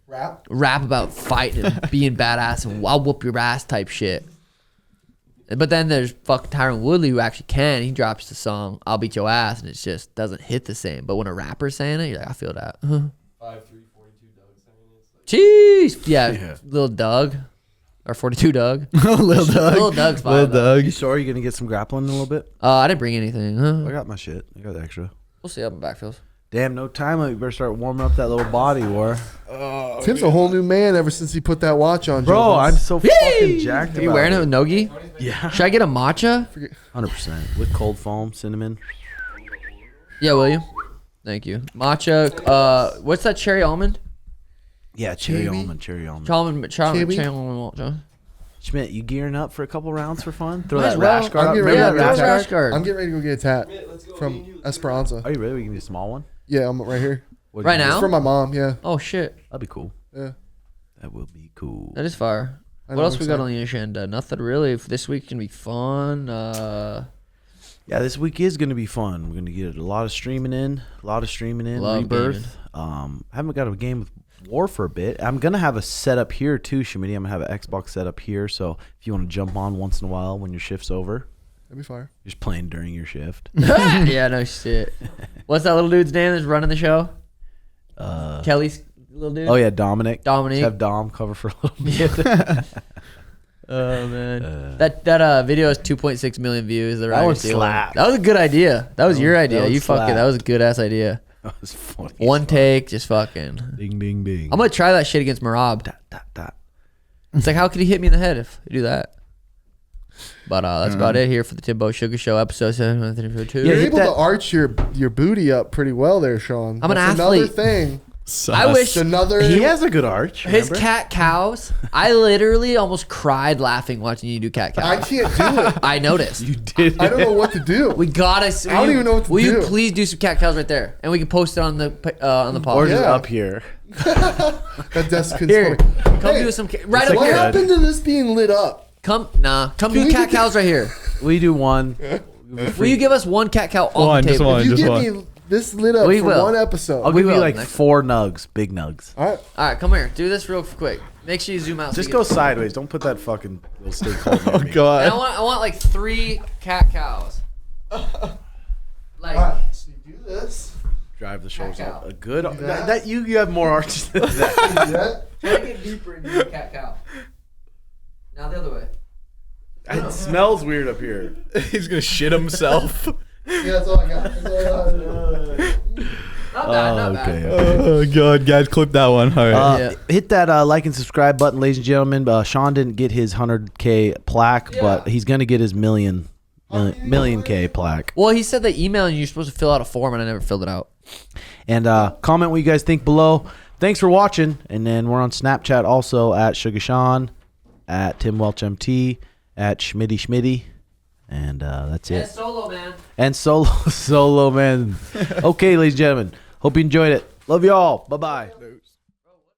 Speaker 2: rap about fighting and being badass and I'll whoop your ass type shit. But then there's fucking Tyron Woodley who actually can. He drops the song "I'll Beat Your Ass" and it just doesn't hit the same. But when a rapper's saying it, you're like, I feel that.
Speaker 6: 5'3", 42 Doug saying
Speaker 2: Jeez, yeah, Lil Doug or 42 Doug.
Speaker 4: Lil Doug.
Speaker 2: Lil Doug's fine.
Speaker 4: Lil Doug.
Speaker 1: You sure you're gonna get some grappling in a little bit?
Speaker 2: I didn't bring anything.
Speaker 1: I got my shit. I got the extra.
Speaker 2: We'll see how my back feels.
Speaker 1: Damn, no time limit. You better start warming up that little body, War.
Speaker 3: Tim's a whole new man ever since he put that watch on.
Speaker 1: Bro,
Speaker 3: Jonas.
Speaker 1: I'm so fucking jacked.
Speaker 2: Are you wearing it with Nogi?
Speaker 1: Yeah,
Speaker 2: Should I get a matcha?
Speaker 1: 100% with cold foam, cinnamon.
Speaker 2: Yeah, will you? Thank you. Matcha. What's that? Cherry almond?
Speaker 1: Yeah, cherry
Speaker 3: Kiwi?
Speaker 1: almond, cherry almond.
Speaker 3: Kiwi?
Speaker 2: Cherry almond matcha.
Speaker 1: Schmidt, you gearing up for a couple rounds for fun? Throw
Speaker 2: Might
Speaker 1: that
Speaker 2: as well.
Speaker 1: rash guard
Speaker 3: I'm
Speaker 1: up.
Speaker 3: getting ready
Speaker 2: Yeah,
Speaker 3: to go
Speaker 2: rash
Speaker 3: get a
Speaker 2: guard.
Speaker 3: tat. I'm getting ready to go get a tat from Esperanza.
Speaker 1: Are you ready? We can do a small one.
Speaker 3: Yeah, I'm right here.
Speaker 1: What
Speaker 2: Right
Speaker 1: do you
Speaker 2: now?
Speaker 3: It's from my mom. Yeah,
Speaker 2: Oh shit,
Speaker 1: That'd be cool.
Speaker 3: yeah.
Speaker 1: That will be cool.
Speaker 2: that is fire.
Speaker 3: I
Speaker 2: What
Speaker 3: know,
Speaker 2: else
Speaker 3: I'm
Speaker 2: we got
Speaker 3: excited.
Speaker 2: on the agenda? Nothing really. This week can be fun.
Speaker 1: Yeah, this week is going to be fun. We're going to get a lot of streaming in.
Speaker 2: Love
Speaker 1: Rebirth. I haven't got a game with War for a bit. I'm going to have a setup here too, Schmitty. I'm going to have an Xbox setup here. So if you want to jump on once in a while when your shift's over,
Speaker 3: That'd be fire.
Speaker 1: you're just playing during your shift.
Speaker 2: Yeah, no shit. What's that little dude's name that's running the show? Kelly's little dude.
Speaker 1: Oh, yeah, Dominic.
Speaker 2: Dominic.
Speaker 1: Just have Dom cover for a little bit.
Speaker 2: Oh man, that video has 2.6 million views. The
Speaker 1: That
Speaker 2: Ryder
Speaker 1: one
Speaker 2: Seal
Speaker 1: slapped.
Speaker 2: That was a good idea. That was your
Speaker 1: that
Speaker 2: idea.
Speaker 1: one
Speaker 2: You fucking. That
Speaker 1: slapped.
Speaker 2: was a good ass idea.
Speaker 1: That was funny.
Speaker 2: One take, just fucking.
Speaker 1: Ding, ding, ding.
Speaker 2: I'm gonna try that shit against Merab.
Speaker 1: Dot, dot, dot.
Speaker 2: It's like, how could he hit me in the head if I do that? But that's about it here for the Timbo Sugar Show episode 732.
Speaker 1: Yeah,
Speaker 3: You're
Speaker 1: hit
Speaker 3: able
Speaker 1: that-
Speaker 3: to arch your booty up pretty well there, Sean.
Speaker 2: I'm an
Speaker 3: That's
Speaker 2: athlete.
Speaker 3: Another thing.
Speaker 2: I wish
Speaker 3: It's another.
Speaker 1: He has a good arch.
Speaker 2: his
Speaker 1: remember?
Speaker 2: Catcows. I literally almost cried laughing watching you do
Speaker 3: I
Speaker 2: Catcows.
Speaker 3: can't do it.
Speaker 2: I noticed.
Speaker 1: You did.
Speaker 3: I don't know what to do.
Speaker 2: We gotta.
Speaker 3: I don't even know what to
Speaker 2: Will you
Speaker 3: do.
Speaker 2: please do some Catcows right there, and we can post it on the
Speaker 1: Or
Speaker 2: pod.
Speaker 1: just
Speaker 3: Yeah.
Speaker 1: up here.
Speaker 3: That desk can
Speaker 2: Here,
Speaker 3: smoke.
Speaker 2: come
Speaker 3: Hey,
Speaker 2: do some right up
Speaker 3: What
Speaker 2: here.
Speaker 3: happened to this being lit up?
Speaker 2: Come
Speaker 3: Can
Speaker 2: do
Speaker 3: we
Speaker 2: cat
Speaker 3: get-
Speaker 2: cows right here.
Speaker 1: We do one.
Speaker 2: Will you give us one cat cow on
Speaker 4: One,
Speaker 2: the
Speaker 4: just
Speaker 2: table?
Speaker 4: one.
Speaker 3: If you
Speaker 4: just
Speaker 3: give me this lit up
Speaker 2: We
Speaker 3: for
Speaker 2: will.
Speaker 3: one episode.
Speaker 1: I'll
Speaker 2: We
Speaker 1: give you
Speaker 2: will
Speaker 1: like
Speaker 2: next
Speaker 1: 4 nugs, big nugs.
Speaker 3: All right.
Speaker 2: All right, come here. Do this real quick. Make sure you zoom out. so
Speaker 1: Just
Speaker 2: you
Speaker 1: go
Speaker 2: get-
Speaker 1: sideways. Don't put that fucking little steak hole near
Speaker 4: Oh
Speaker 1: me.
Speaker 2: And
Speaker 4: god.
Speaker 2: I want like 3 cat cows. Like
Speaker 3: All right. So you do this.
Speaker 1: Drive the shoulders
Speaker 2: Back
Speaker 1: up.
Speaker 2: out.
Speaker 1: A good.
Speaker 3: that.
Speaker 1: That you have more arches than that.
Speaker 3: Do that.
Speaker 2: try to get deeper into the cat cow. Now the other way.
Speaker 1: It smells weird up here.
Speaker 4: He's gonna shit himself.
Speaker 3: Yeah, that's all I got. That's all I got.
Speaker 2: Not bad, not bad.
Speaker 4: Oh god, guys, clip that one. All right.
Speaker 2: Yeah.
Speaker 1: Hit that like and subscribe button, ladies and gentlemen. Sean didn't get his 100K plaque, but he's gonna get his million K plaque.
Speaker 2: Well, he said that email and you're supposed to fill out a form, and I never filled it out.
Speaker 1: And comment what you guys think below. Thanks for watching. And then we're on Snapchat also at Sugar Sean, at Tim Welch MT, at Schmitty. And that's
Speaker 2: Yeah,
Speaker 1: it.
Speaker 2: solo man.
Speaker 1: And solo man. Okay, ladies and gentlemen. Hope you enjoyed it. Love y'all. Bye-bye.